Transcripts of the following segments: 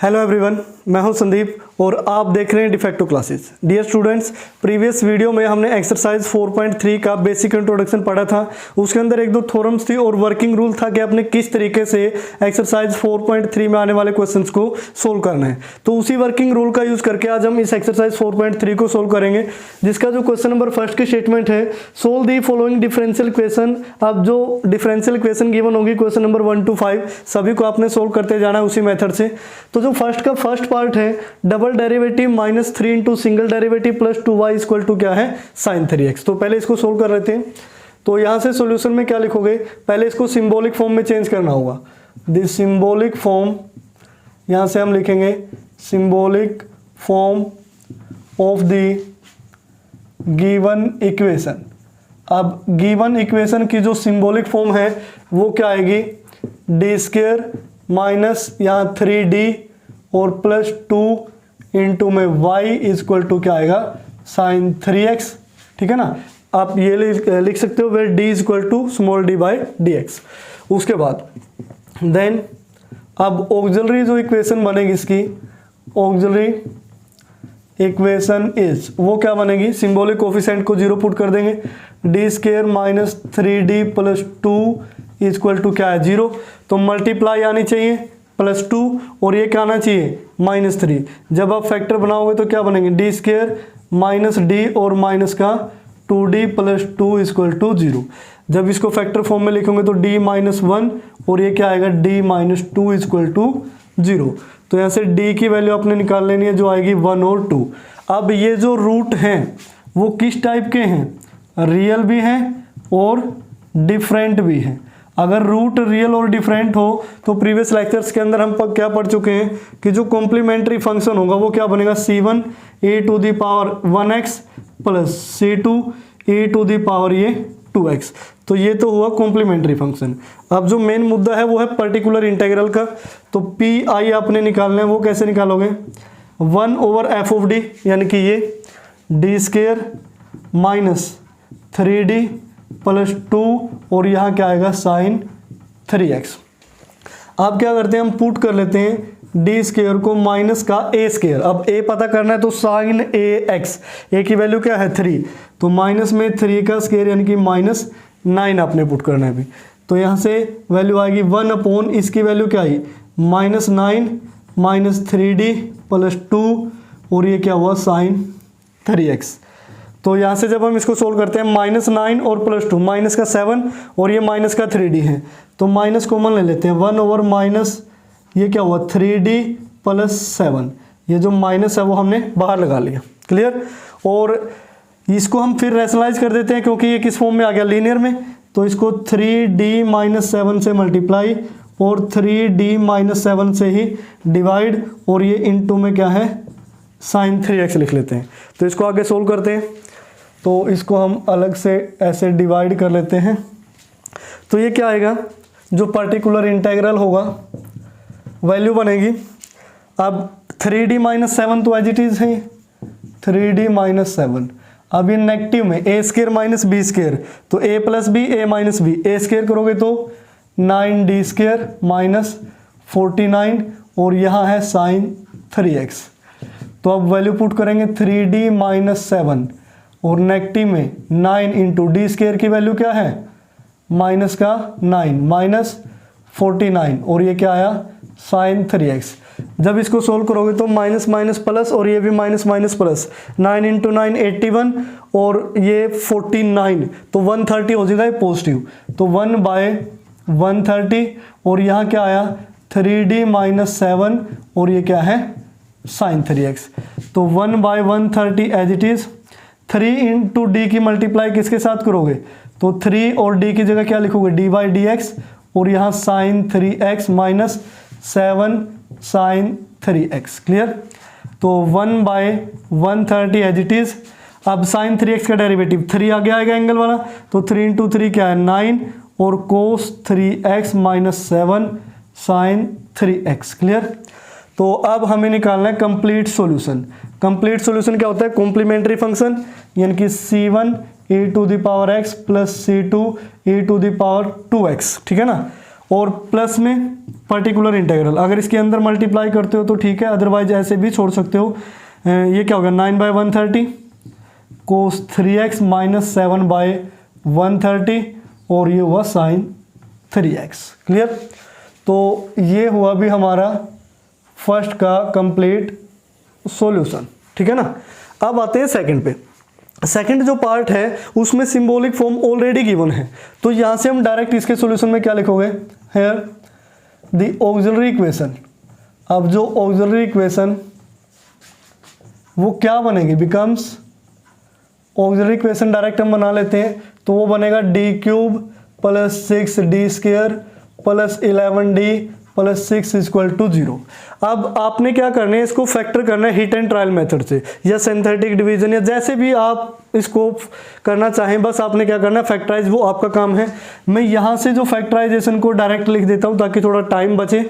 Hello everyone, मैं हूं संदीप और आप देख रहे हैं de facto classes. Dear students, previous video में हमने एक्सरसाइज 4.3 का बेसिक इंट्रोडक्शन पढ़ा था। उसके अंदर एक दो थ्योरम्स थी और वर्किंग रूल था कि आपने किस तरीके से एक्सरसाइज 4.3 में आने वाले क्वेश्चंस को सोल्व करना है। तो उसी वर्किंग रूल का यूज करके आज हम इस एक्सरसाइज 4.3 को सोल्व करेंगे, जिसका जो क्वेश्चन नंबर फर्स्ट की स्टेटमेंट है, solve the following differential equation. अब जो डिफरेंशियल इक्वेशन गिवन होगी क्वेश्चन नंबर 1 to 5 सभी को आपने सोल्व करते जाना है उसी मेथड से। तो जो फर्स्ट का फर्स्ट पार्ट है, double derivative -3 into single derivative plus 2y equal to क्या है, sin 3x। तो पहले इसको सोल्व कर लेते हैं। तो यहां से सॉल्यूशन में क्या लिखोगे, पहले इसको सिंबॉलिक फॉर्म में चेंज करना होगा। द सिंबॉलिक फॉर्म, यहां से हम लिखेंगे symbolic form of the given equation. अब गिवन इक्वेशन की जो सिंबॉलिक फॉर्म है वो क्या आएगी, डी स्क्वायर माइनस यहाँ 3d और प्लस 2 इंटू में y इक्वल टू क्या आएगा, sin 3x। ठीक है ना, आप ये लिख सकते हो where d equal to small d by dx। उसके बाद देन अब ऑक्सिलरी जो इक्वेशन बनेगी इसकी, ऑक्सिलरी इक्वेशन इज, वो क्या बनेगी, सिंबॉलिक कोफिशिएंट को 0 पुट कर देंगे। D square minus 3d plus 2 equal to क्या है, 0। तो मल्टीप्लाई आनी चाहिए +2 और ये क्या आना चाहिए, -3। जब आप फैक्टर बनाओगे तो क्या बनेंगे, डी स्क्वायर माइनस डी और माइनस का 2d प्लस 2 इक्वल टू 0। जब इसको फैक्टर फॉर्म में लिखोगे तो d -1 और ये क्या आएगा, d -2 इक्वल टू 0। तो यहाँ से d की वैल्यू आपने निकाल लेनी है जो आएगी 1 और 2। अब ये जो रूट हैं वो किस टाइप के हैं, रियल भी हैं और डिफरेंट भी हैं। अगर रूट रियल और डिफरेंट हो तो प्रीवियस लेक्चर्स के अंदर हम क्या पढ़ चुके हैं कि जो कॉम्प्लीमेंट्री फंक्शन होगा वो क्या बनेगा, c1 e to the power 1x plus c2 e to the power ये 2x। तो ये तो हुआ कॉम्प्लीमेंट्री फंक्शन। अब जो मेन मुद्दा है वो है पर्टिकुलर इंटीग्रल का। तो पी आई आपने निकालना है, वो कैसे निकालोगे, 1/f(d) यानी कि ये D square minus 3d plus 2 और यहाँ क्या आएगा, sin 3x। अब क्या करते हैं, हम पुट कर लेते हैं डी स्क्वायर को माइनस का a स्क्वायर। अब a पता करना है तो sin ax, a की वैल्यू क्या है 3, तो माइनस में 3 का स्क्वायर यानी कि -9 आपने पुट करना है अभी। तो यहाँ से वैल्यू आएगी 1 इसकी वैल्यू क्या आई, -9 माइनस 3d प्लस 2 और ये क्या हुआ, sin 3x। तो यहाँ से जब हम इसको सोल्व करते हैं, -9 और +2, माइनस का 7 और ये माइनस का 3d है, तो माइनस कॉमन ले लेते हैं, 1/- ये क्या हुआ 3d प्लस 7। ये जो माइनस है वो हमने बाहर लगा लिया, क्लियर। और इसको हम फिर रैशनलाइज कर देते हैं क्योंकि ये किस फॉर्म में आ गया, लीनियर में। तो इसको 3d - 7 से मल्टीप्लाई और 3d - 7 से ही डिवाइड और ये इंटू में क्या है, sin 3x लिख लेते हैं। तो इसको आगे सोल्व करते हैं। तो इसको हम अलग से ऐसे डिवाइड कर लेते हैं। तो ये क्या आएगा, जो पर्टिकुलर इंटीग्रल होगा वैल्यू बनेगी। अब 3d - 7 तो एज इट इज है, 3d - 7। अब ये नेगेटिव में a square minus b square, तो a plus b a minus b, a square करोगे तो 9d स्क्वायर माइनस 49 और यहाँ है sin 3x। तो अब वैल्यू पुट करेंगे 3d - 7 और नेगेटिव में 9 इंटू डी स्क्वायर की वैल्यू क्या है, माइनस का 9 माइनस 49 और ये क्या आया, sin 3x। जब इसको सोल्व करोगे तो माइनस माइनस प्लस और ये भी माइनस माइनस प्लस, 9 इंटू 9 81 और ये 49, तो 130 हो जाएगा ये पॉजिटिव। तो 1/130 और यहाँ क्या आया 3d - 7 और ये क्या है, sin 3x। तो 1/130 as it is. 3 into d की मल्टीप्लाई किसके साथ करोगे, तो 3 और डी की जगह क्या लिखोगे, dy/dx और यहाँ sin 3x minus 7 sin 3x, clear. तो 1/130 एज इट इज। अब sin 3x का डेरिवेटिव 3 आगे आएगा एंगल वाला, तो 3 इंटू 3 क्या है 9 और cos 3x minus 7 sin 3x, clear. तो अब हमें निकालना है कंप्लीट सॉल्यूशन। कंप्लीट सॉल्यूशन क्या होता है, कॉम्प्लीमेंट्री फंक्शन, यानी कि c1 e to the power x plus c2 e to the power 2x, ठीक है ना। और प्लस में पर्टिकुलर इंटीग्रल, अगर इसके अंदर मल्टीप्लाई करते हो तो ठीक है, अदरवाइज ऐसे भी छोड़ सकते हो। ये क्या होगा 9/130 कोस 3x माइनस 7/130 और ये हुआ साइन 3x। क्लियर। तो ये हुआ भी हमारा फर्स्ट का कंप्लीट सॉल्यूशन, ठीक है ना। अब आते हैं सेकंड पे। सेकंड जो पार्ट है उसमें सिंबॉलिक फॉर्म ऑलरेडी गिवन है, तो यहाँ से हम डायरेक्ट इसके सॉल्यूशन में क्या लिखोगे, हियर द ऑक्सिलरी इक्वेशन। अब जो ऑक्सिलरी इक्वेशन वो क्या बनेगी, बिकम्स ऑक्सिलरी इक्वेशन डायरेक्ट हम बना लेते हैं, तो वो बनेगा d³ + 6d² + 11d + 6 = 0। अब आपने क्या करना है, इसको फैक्टर करना है हिट एंड ट्रायल मेथड से या सिंथेटिक डिवीजन या जैसे भी आप इसको करना चाहें, बस आपने क्या करना है फैक्टराइज, वो आपका काम है। मैं यहाँ से जो फैक्टराइजेशन को डायरेक्ट लिख देता हूँ ताकि थोड़ा टाइम बचे।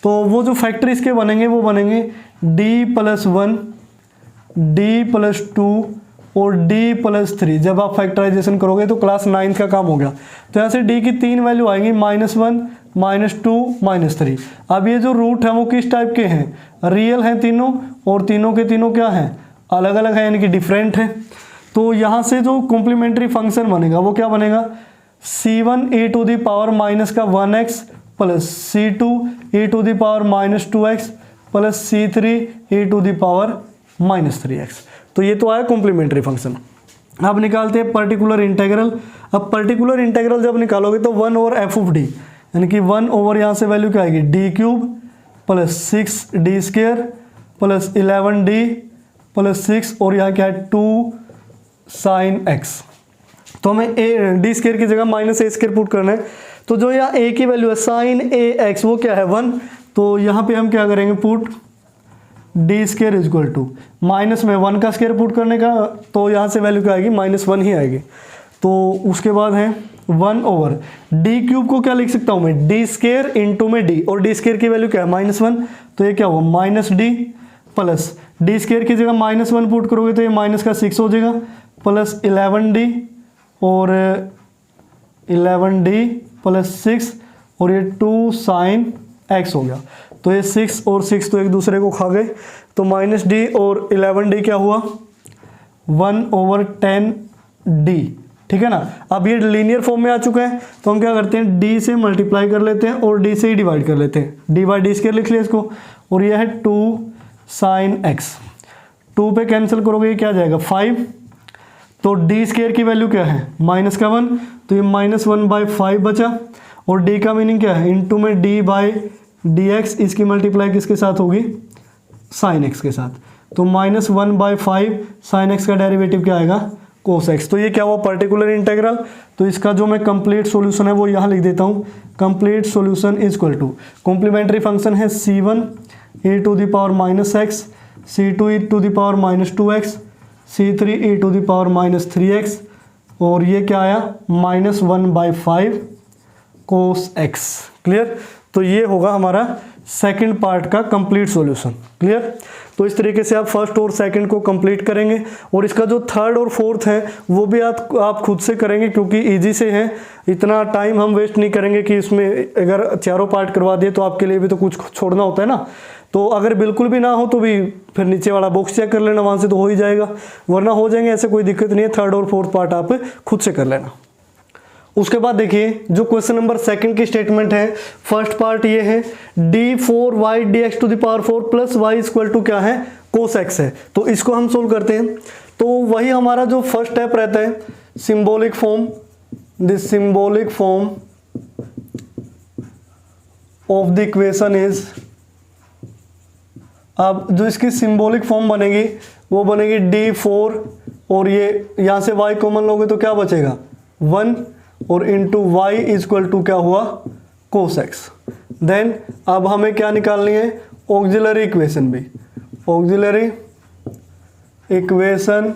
तो वो जो फैक्टर इसके बनेंगे वो बनेंगे d + 1 d + 2 और d + 3। जब आप फैक्टराइजेशन करोगे तो क्लास 9 का काम हो गया। तो यहाँ से d की 3 वैल्यू आएंगी -1 -2 -3। अब ये जो रूट है वो किस टाइप के हैं, रियल हैं तीनों, और तीनों के तीनों क्या हैं, अलग अलग हैं, यानी कि डिफरेंट है। तो यहाँ से जो कॉम्प्लीमेंट्री फंक्शन बनेगा वो क्या बनेगा, c1 e⁻ -1x + c2 e⁻ -2x + c3 e⁻ -3x। तो ये तो आया कॉम्प्लीमेंट्री फंक्शन। अब निकालते हैं पर्टिकुलर इंटीग्रल। अब पर्टिकुलर इंटीग्रल जब निकालोगे तो 1/f(d), यानी कि 1 यहाँ से वैल्यू क्या आएगी d³ + 6d² + 11d + 6 और यहाँ क्या है 2 sin x। तो हमें d² की जगह -a² पुट करना है। तो जो यहाँ a की वैल्यू है sin ax वो क्या है 1, तो यहाँ पे हम क्या करेंगे पुट d² = माइनस में 1 का स्क्वायर पुट करने का, तो यहाँ से वैल्यू क्या आएगी -1 ही आएगी। तो उसके बाद है 1/d³ को क्या लिख सकता हूँ मैं, d² × में d, और d² की वैल्यू क्या है -1, तो ये क्या हुआ -d प्लस d² की जगह -1 पुट करोगे तो ये -6 हो जाएगा, प्लस 11d और 11d + 6 और ये 2 sin x हो गया। तो ये 6 और 6 तो एक दूसरे को खा गए, तो -d और 11d क्या हुआ 1/10d, ठीक है ना। अब ये लीनियर फॉर्म में आ चुका है, तो हम क्या करते हैं d से मल्टीप्लाई कर लेते हैं और d से ही डिवाइड कर लेते हैं, d/d² लिख लिया इसको, और यह है 2 sin x। 2 पे कैंसिल करोगे ये क्या आ जाएगा 5, तो d² की वैल्यू क्या है -1, तो ये -1/5 बचा, और d का मीनिंग क्या है इनटू में d/dx, इसकी मल्टीप्लाई किसके साथ होगी sin x के साथ, तो -1/5 sin x का डेरिवेटिव क्या आएगा cos x। तो ये क्या हुआ पर्टिकुलर इंटीग्रल। तो इसका जो मैं कंप्लीट सॉल्यूशन है वो यहाँ लिख देता हूँ, कंप्लीट सॉल्यूशन = कॉम्प्लीमेंट्री फंक्शन है c1 e⁻−x, c2 e⁻−2x, c3 e⁻−3x, और ये क्या आया -1/5 cos x। क्लियर। तो ये होगा हमारा सेकंड पार्ट का कंप्लीट सॉल्यूशन। क्लियर। तो इस तरीके से आप फर्स्ट और सेकंड को कंप्लीट करेंगे, और इसका जो थर्ड और फोर्थ है वो भी आप खुद से करेंगे, क्योंकि इजी से है, इतना टाइम हम वेस्ट नहीं करेंगे कि इसमें अगर चारों पार्ट करवा दिए तो आपके लिए भी तो कुछ छोड़ना होता है ना। तो अगर बिल्कुल भी ना हो तो भी फिर नीचे वाला बॉक्स चेक कर लेना, वहाँ से तो हो ही जाएगा, वरना हो जाएंगे, ऐसे कोई दिक्कत नहीं है। थर्ड और फोर्थ पार्ट आप खुद से कर लेना। उसके बाद देखिए जो क्वेश्चन नंबर सेकंड की स्टेटमेंट है, फर्स्ट पार्ट ये है d4y dx⁴ प्लस y = क्या है cos x है। तो इसको हम सोल्व करते हैं। तो वही हमारा जो फर्स्ट स्टेप रहता है symbolic form, this symbolic form of the equation is, अब जो इसकी सिंबॉलिक फॉर्म बनेगी वो बनेगी d4 और ये यहाँ से y कॉमन लोगे तो क्या बचेगा 1 और इंटू y = क्या हुआ cos x। देन अब हमें क्या निकालनी है ऑक्सिलरी इक्वेशन भी, ऑक्सिलरी इक्वेशन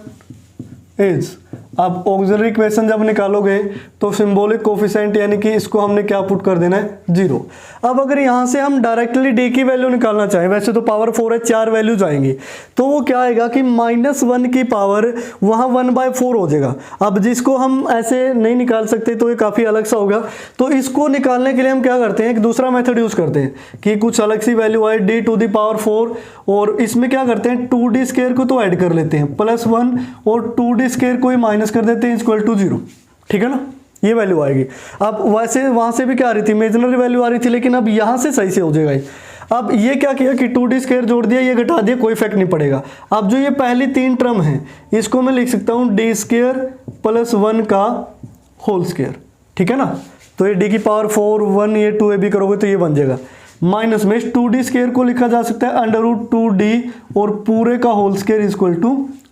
इज, अब ऑक्सिलरी इक्वेशन जब निकालोगे तो सिंबॉलिक कोफिशिएंट यानी कि इसको हमने क्या पुट कर देना है, 0। अब अगर यहाँ से हम डायरेक्टली डी की वैल्यू निकालना चाहें, वैसे तो पावर 4 है, 4 वैल्यूज आएंगी, तो वो क्या आएगा कि -1 की पावर वहाँ 1/4 हो जाएगा। अब जिसको हम ऐसे नहीं निकाल सकते तो ये काफ़ी अलग सा होगा, तो इसको निकालने के लिए हम क्या करते हैं, एक दूसरा मेथड यूज़ करते हैं कि कुछ अलग सी वैल्यू आए d⁴, और इसमें क्या करते हैं 2d² को तो ऐड कर लेते हैं +1 और 2d² को ही माइनस कर देते हैं =0, ठीक है ना, ये वैल्यू आएगी। अब वैसे वहां से भी क्या आ रही थी, इमेजिनरी वैल्यू आ रही थी, लेकिन अब यहां से सही से हो जाएगा। अब ये क्या किया कि 2d² जोड़ दिया, ये घटा दिया, कोई इफेक्ट नहीं पड़ेगा। अब जो ये पहली 3 टर्म है इसको मैं लिख सकता हूं d² + 1 का होल स्क्वायर, ठीक है ना, तो ये d⁴ 1 ये 2ab करोगे तो ये बन जाएगा। माइनस में 2d² को लिखा जा सकता है √2d और पूरे का होल स्क्वायर =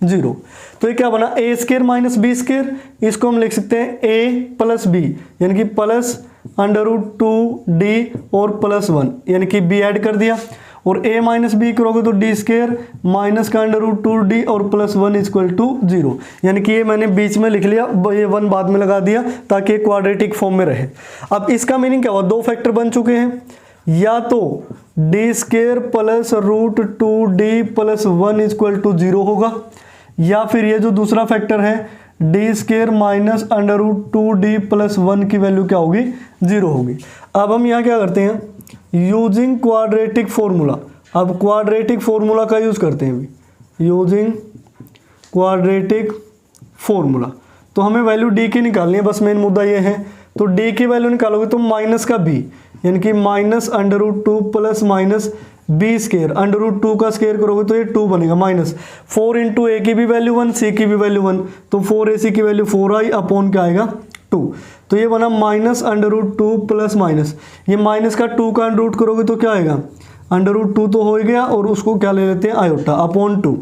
0। तो ये क्या बना, a² - b², इसको हम लिख सकते हैं a + b यानी कि +√2d और +1 यानी कि b ऐड कर दिया, और a - b करोगे तो d² माइनस का √2d और +1 = 0, यानी कि ये मैंने बीच में लिख लिया, ये 1 बाद में लगा दिया ताकि ये क्वाड्रेटिक फॉर्म में रहे। अब इसका मीनिंग क्या हुआ, 2 फैक्टर बन चुके हैं, या तो d² + √2d + 1 = 0 होगा, या फिर ये जो दूसरा फैक्टर है d² - √2d + 1 की वैल्यू क्या होगी, 0 होगी। अब हम यहाँ क्या करते हैं, यूजिंग क्वाड्रेटिक फॉर्मूला, अब क्वाड्रेटिक फॉर्मूला का यूज करते हैं, यूजिंग क्वाड्रेटिक फॉर्मूला। तो हमें वैल्यू d की निकालनी है, बस मेन मुद्दा ये है। तो d की वैल्यू निकालोगे तो माइनस का b यानी कि -√2 + -b², √2 का स्क्वायर करोगे तो ये 2 बनेगा, -4 × a की भी वैल्यू 1, c की भी वैल्यू 1, तो 4ac की वैल्यू 4i अपॉन क्या आएगा 2। तो ये बना -√2 + ये माइनस का 2 का √ करोगे तो क्या आएगा, √2 तो हो गया, और उसको क्या ले लेते हैं आयोटा अपॉन 2।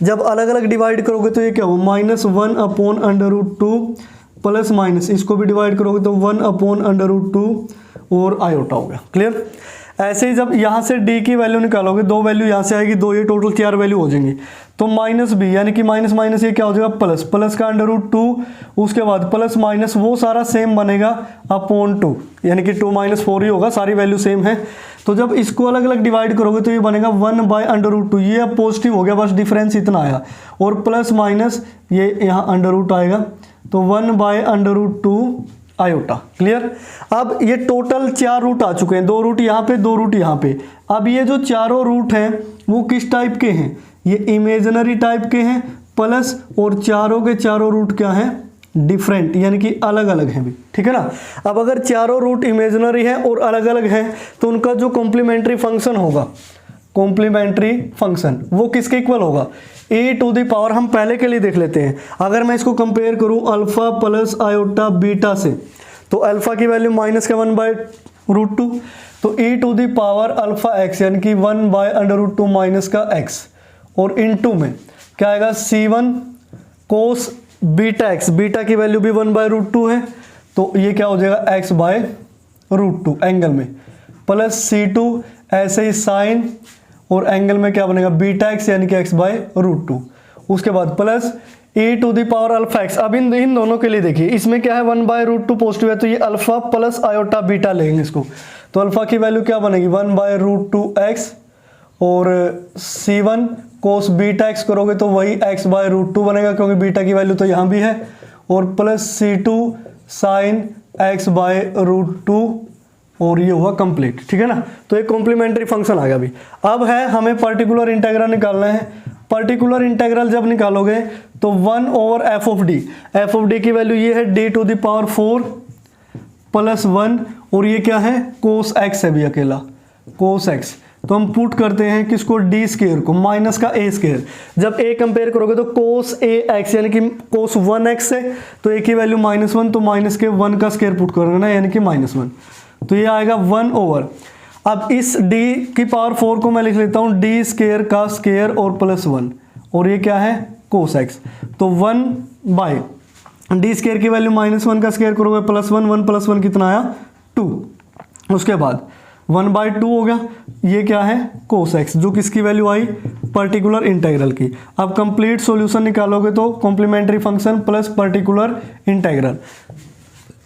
जब अलग अलग डिवाइड करोगे तो ये क्या हो, -1 अपॉन √2 + इसको भी डिवाइड करोगे तो 1 अपॉन √2 और आयोटा हो गया। क्लियर। ऐसे ही जब यहाँ से d की वैल्यू निकालोगे, 2 वैल्यू यहाँ से आएगी, 2 ये टोटल 4 वैल्यू हो जाएंगी, तो -b यानी कि माइनस ये क्या हो जाएगा प्लस का √2, उसके बाद + वो सारा सेम बनेगा अपॉन 2 यानी कि 2 - 4 ही होगा, सारी वैल्यू सेम है। तो जब इसको अलग अलग डिवाइड करोगे तो ये बनेगा 1/√2, ये अब पॉजिटिव हो गया, बस डिफरेंस इतना आया, और + ये यहाँ √ आएगा, तो 1/√2 आयोटा। क्लियर। अब ये टोटल 4 रूट आ चुके हैं, 2 रूट यहाँ पे, 2 रूट यहाँ पे। अब ये जो चारों रूट हैं वो किस टाइप के हैं, ये इमेजिनरी टाइप के हैं, प्लस और चारों के चारों रूट क्या हैं, डिफरेंट यानी कि अलग अलग हैं भी, ठीक है ना। अब अगर चारों रूट इमेजिनरी हैं और अलग अलग हैं तो उनका जो कॉम्प्लीमेंट्री फंक्शन होगा, कॉम्प्लीमेंट्री फंक्शन वो किसके इक्वल होगा, e⁻, हम पहले के लिए देख लेते हैं। अगर मैं इसको कंपेयर करूं अल्फा प्लस आयोटा बीटा से, तो अल्फा की वैल्यू -1/√2, तो e⁻ अल्फा x यानी कि 1/√2 माइनस का x, और इनटू में क्या आएगा c1 cos beta x, beta की वैल्यू भी 1/√2 है, तो ये क्या हो जाएगा x/√2 एंगल में, प्लस c2 ऐसे ही साइन, और एंगल में क्या बनेगा बीटा x यानी कि x/√2, उसके बाद प्लस e⁻ अल्फा x। अब इन दोनों के लिए देखिए, इसमें क्या है 1/√2 पॉजिटिव है, तो ये अल्फा प्लस आयोटा बीटा लेंगे इसको, तो अल्फा की वैल्यू क्या बनेगी 1/√2x, और c1 कोस बीटा x करोगे तो वही x/√2 बनेगा क्योंकि बीटा की वैल्यू तो यहाँ भी है, और प्लस c2 साइन x/√2, और ये हुआ कंप्लीट, ठीक है ना। तो एक कॉम्प्लीमेंट्री फंक्शन आ गया अभी। अब है हमें पर्टिकुलर इंटीग्रल निकालना है। पर्टिकुलर इंटीग्रल जब निकालोगे तो 1/f(d), f(d) की वैल्यू ये है d⁴ + 1, और ये क्या है कोस x है भी अकेला, कोस x। तो हम पुट करते हैं किसको, d² को, माइनस का a²। जब a कंपेयर करोगे तो कोस ax यानी कि कोस 1x है, तो a की वैल्यू -1, तो माइनस के 1 का स्क्वायर पुट करोगे ना, यानी कि -1, तो ये आएगा 1/। अब इस d⁴ को मैं लिख लेता हूँ d² का स्क्वायर और +1, और ये क्या है कोस x, तो 1/d² की वैल्यू -1 का स्क्वायर करोगे +1, 1 + 1 कितना आया 2। उसके बाद 1/2 हो गया, ये क्या है कोस एक्स, जो किसकी वैल्यू आई पर्टिकुलर इंटीग्रल की। अब कंप्लीट सॉल्यूशन निकालोगे तो complementary function plus particular integral,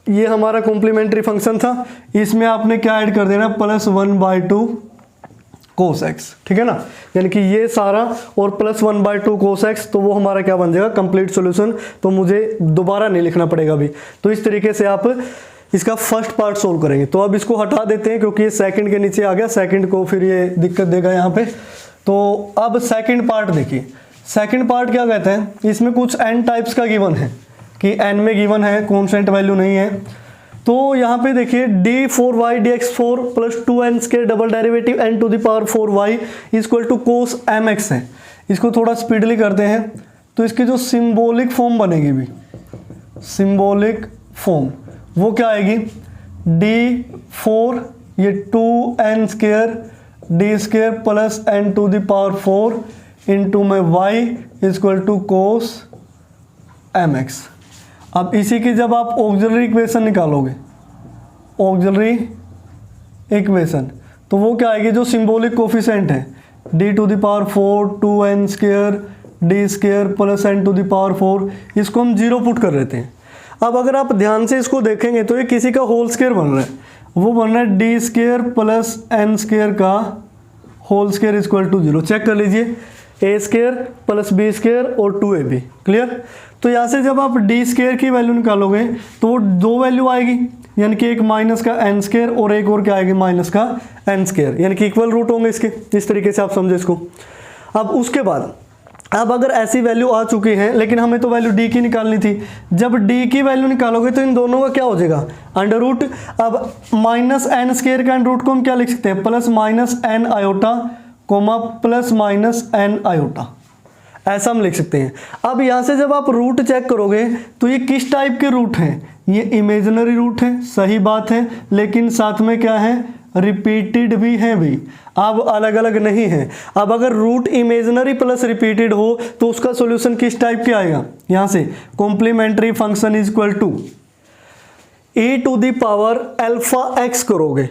ये हमारा कॉम्प्लीमेंट्री फंक्शन था, इसमें आपने क्या ऐड कर देना प्लस 1/2 कोस एक्स, ठीक है ना, यानी कि ये सारा और प्लस 1/2 कोस एक्स, तो वो हमारा क्या बन जाएगा कंप्लीट सॉल्यूशन। तो मुझे दोबारा नहीं लिखना पड़ेगा अभी। तो इस तरीके से आप इसका फर्स्ट पार्ट सोल्व करेंगे। तो अब इसको हटा देते हैं क्योंकि ये सेकंड के नीचे आ गया, सेकंड को फिर ये दिक्कत देगा यहाँ पे। तो अब सेकंड पार्ट देखिए, सेकंड पार्ट क्या कहते हैं, इसमें कुछ n टाइप्स का गिवन है कि n में गिवन है, कॉन्स्टेंट वैल्यू नहीं है। तो यहाँ पे देखिए d4y dx4 plus 2n² double derivative n to the power 4y equal to cos mx है। इसको थोड़ा स्पीडली करते हैं तो इसकी जो सिंबॉलिक फॉर्म बनेगी भी, सिंबॉलिक फॉर्म वो क्या आएगी, d4 ये 2n² d² plus n to the power 4 into में y equal to cos mx। अब इसी की जब आप ऑक्सिलरी इक्वेशन निकालोगे, ऑक्सिलरी इक्वेशन, तो वो क्या आएगी, जो सिंबॉलिक कोफिशिएंट है d to the power 4 2n² d² plus n to the power 4, इसको हम 0 पुट कर देते हैं। अब अगर आप ध्यान से इसको देखेंगे तो ये किसी का होल स्क्वायर बन रहा है, वो बन रहा है d² प्लस n² का whole square equal to 0। Check कर लीजिए, a² प्लस b² और 2ab, क्लियर। तो यहाँ से जब आप d² की वैल्यू निकालोगे तो दो वैल्यू आएगी, यानी कि एक माइनस का n² और एक और क्या आएगी माइनस का n², यानी कि इक्वल रूट होंगे इसके। इस तरीके से आप समझे इसको। अब उसके बाद अब अगर ऐसी वैल्यू आ चुकी है, लेकिन हमें तो वैल्यू d की निकालनी थी, जब d की वैल्यू निकालोगे तो इन दोनों का क्या हो जाएगा अंडर रूट। अब माइनस n² का अंडर रूट को हम क्या लिख सकते हैं, plus minus n iota coma plus minus n iota, ऐसा हम लिख सकते हैं। अब यहाँ से जब आप रूट चेक करोगे तो ये किस टाइप के रूट हैं, ये इमेजिनरी रूट है, सही बात है, लेकिन साथ में क्या है रिपीटेड भी है भी, अब अलग अलग नहीं है। अब अगर रूट इमेजिनरी प्लस रिपीटेड हो तो उसका सॉल्यूशन किस टाइप के आएगा, यहाँ से complementary function is equal to e to the power alpha x करोगे।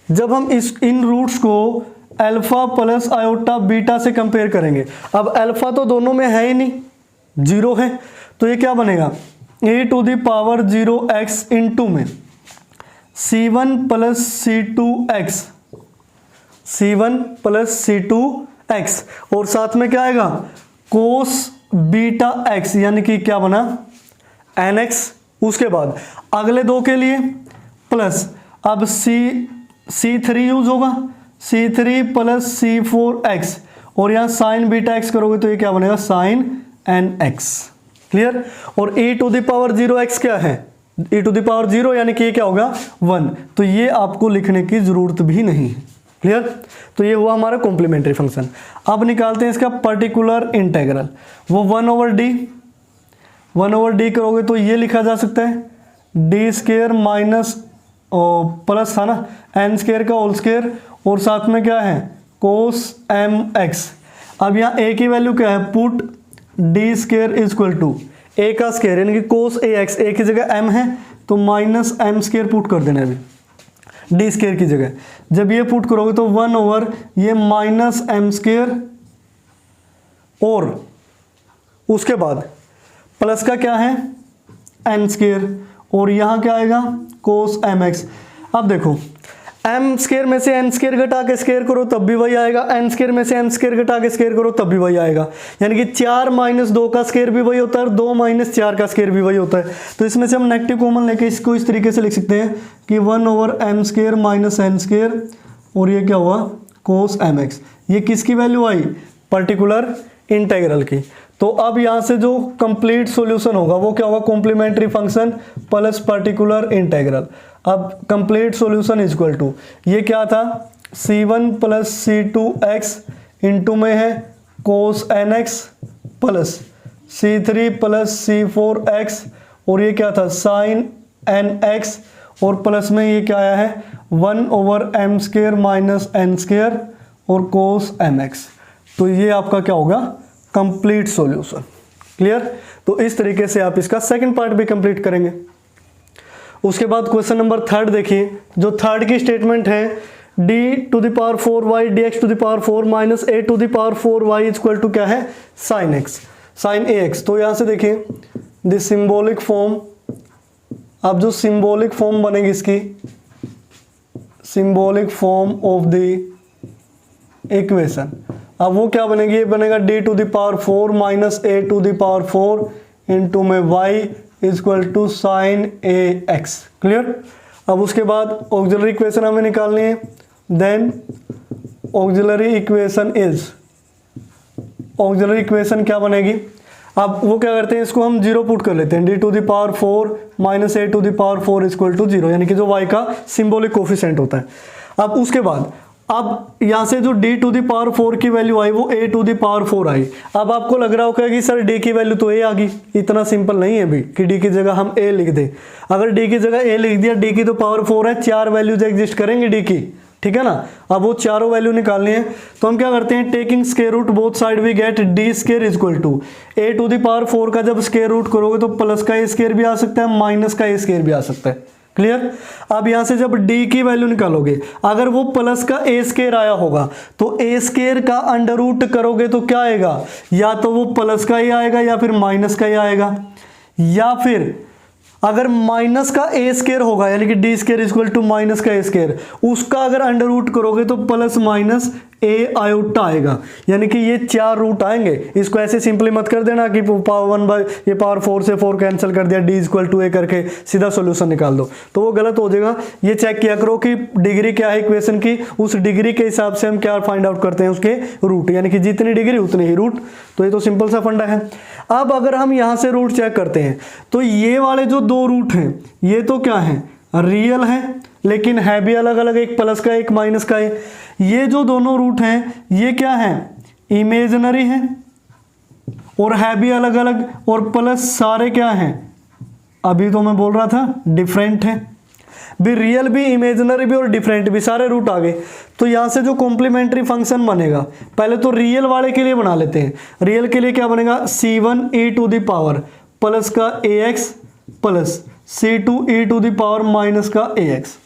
जब हम इन रूट्स को अल्फा प्लस आयोटा बीटा से कंपेयर करेंगे, अब अल्फा तो दोनों में है ही नहीं, 0 है, तो ये क्या बनेगा e to the power 0x into में c1 plus c2x, c1 plus c2x, और साथ में क्या आएगा कोस बीटा x, यानी कि क्या बना nx। उसके बाद अगले दो के लिए प्लस, अब c3 यूज होगा, c3 प्लस c4x, और यहाँ साइन बीटा x करोगे तो ये क्या बनेगा साइन nx, क्लियर। और e to the power 0x क्या है, e टू द पावर 0, यानी कि ये क्या होगा 1, तो ये आपको लिखने की जरूरत भी नहीं है, क्लियर। तो ये हुआ हमारा कॉम्प्लीमेंट्री फंक्शन। अब निकालते हैं इसका पर्टिकुलर इंटीग्रल, वो 1/d करोगे तो ये लिखा जा सकता है d² माइनस प्लस था ना n² का होल स्क्वायर, और साथ में क्या है कोस mx। अब यहाँ a की वैल्यू क्या है, put d² equal to a का स्क्वायर, यानी कि कोस ax, a की जगह m है तो माइनस m² पुट कर देना अभी d² की जगह। जब ये पुट करोगे तो 1 ओवर ये माइनस m², और उसके बाद प्लस का क्या है n², और यहाँ क्या आएगा कोस mx। अब देखो m² में से n² घटा के स्क्वायर करो तब भी वही आएगा, n² में से n² घटा के स्क्वायर करो तब भी वही आएगा, यानी कि 4 माइनस 2 का स्क्वायर भी वही होता है और 2 माइनस 4 का स्क्वायर भी वही होता है। तो इसमें से हम नेगेटिव कॉमन लेके इसको इस तरीके से लिख सकते हैं कि 1 ओवर m² माइनस n², और ये क्या हुआ कोस mx। ये किसकी वैल्यू आई, पर्टिकुलर इंटीग्रल की। तो अब यहाँ से जो कंप्लीट सॉल्यूशन होगा वो क्या होगा, complementary function plus particular integral. अब complete solution is equal to ये क्या था c1 प्लस c2x इंटू में है कोस nx plus c3 plus c4x, और ये क्या था साइन nx, और प्लस में ये क्या आया है 1 ओवर m² माइनस n² और कोस mx। तो ये आपका क्या होगा कंप्लीट सॉल्यूशन, क्लियर। तो इस तरीके से आप इसका सेकंड पार्ट भी कंप्लीट करेंगे। उसके बाद क्वेश्चन नंबर 3 देखिए, जो थर्ड की स्टेटमेंट है D to the power 4y dx to the power 4 minus a to the power 4y equal to क्या है, साइन x, साइन ax। तो यहां से देखिए द सिंबॉलिक फॉर्म, अब जो सिंबॉलिक फॉर्म बनेगी इसकी, symbolic form of the equation, अब वो क्या बनेगी, ये बनेगा D to the power 4 minus a to the power 4 into में y equal to sine ax। Clear. अब उसके बाद ऑक्सिलरी इक्वेशन हमें निकालनी है, then auxiliary equation is, auxiliary equation क्या बनेगी, अब वो क्या करते हैं, इसको हम जीरो पुट कर लेते हैं, D to the power 4 minus a to the power 4 equal to zero, यानी कि जो y का सिंबॉलिक कोफिशिएंट होता है। अब उसके बाद अब यहाँ से जो d टू द पावर 4 की वैल्यू आई वो a टू द पावर 4 आई। अब आपको लग रहा होगा कि सर d की वैल्यू तो a आ गई, इतना सिंपल नहीं है भी कि d की जगह हम a लिख दें। अगर d की जगह a लिख दिया, d की तो पावर 4 है, 4 वैल्यूज एग्जिस्ट करेंगे d की, ठीक है ना। अब वो चारों वैल्यू निकालनी है, तो हम क्या करते हैं, taking square root both side we get d square equal to a to the power 4 का जब स्क्वायर रूट करोगे तो प्लस का a स्क्वायर भी आ सकता है, माइनस का a स्क्वायर भी आ सकता है। क्लियर। अब यहां से जब d की वैल्यू निकालोगे, अगर वो प्लस का a स्क्वायर आया होगा तो a स्क्वायर का अंडर रूट करोगे तो क्या आएगा, या तो वो प्लस का ही आएगा या फिर माइनस का ही आएगा, या फिर अगर माइनस का a स्क्वायर होगा यानी कि d square equal to minus का a स्क्वायर, उसका अगर अंडर रूट करोगे तो प्लस माइनस a आयोटा आएगा, यानी कि ये 4 रूट आएंगे। इसको ऐसे सिंपली मत कर देना कि पावर 1 बाय ये पावर 4 से 4 कैंसिल कर दिया, d इक्वल टू a करके सीधा सॉल्यूशन निकाल दो, तो वो गलत हो जाएगा। ये चेक किया करो कि डिग्री क्या है इक्वेशन की, उस डिग्री के हिसाब से हम क्या फाइंड आउट करते हैं, उसके रूट, यानी कि जितनी डिग्री उतने ही रूट। तो ये तो सिंपल सा फंडा है। अब अगर हम यहाँ से रूट चेक करते हैं तो ये वाले जो 2 रूट हैं ये तो क्या है, रियल है, लेकिन है भी अलग अलग, एक प्लस का एक माइनस का है। ये जो दोनों रूट हैं ये क्या है, इमेजिनरी है और है भी अलग अलग, और प्लस सारे क्या हैं, अभी तो मैं बोल रहा था डिफरेंट है, भी रियल भी इमेजिनरी भी और डिफरेंट भी, सारे रूट आ गए। तो यहाँ से जो कॉम्प्लीमेंट्री फंक्शन बनेगा, पहले तो रियल वाले के लिए बना लेते हैं। रियल के लिए क्या बनेगा, c1 e to the power plus का ax plus c2 e to the power minus का ax।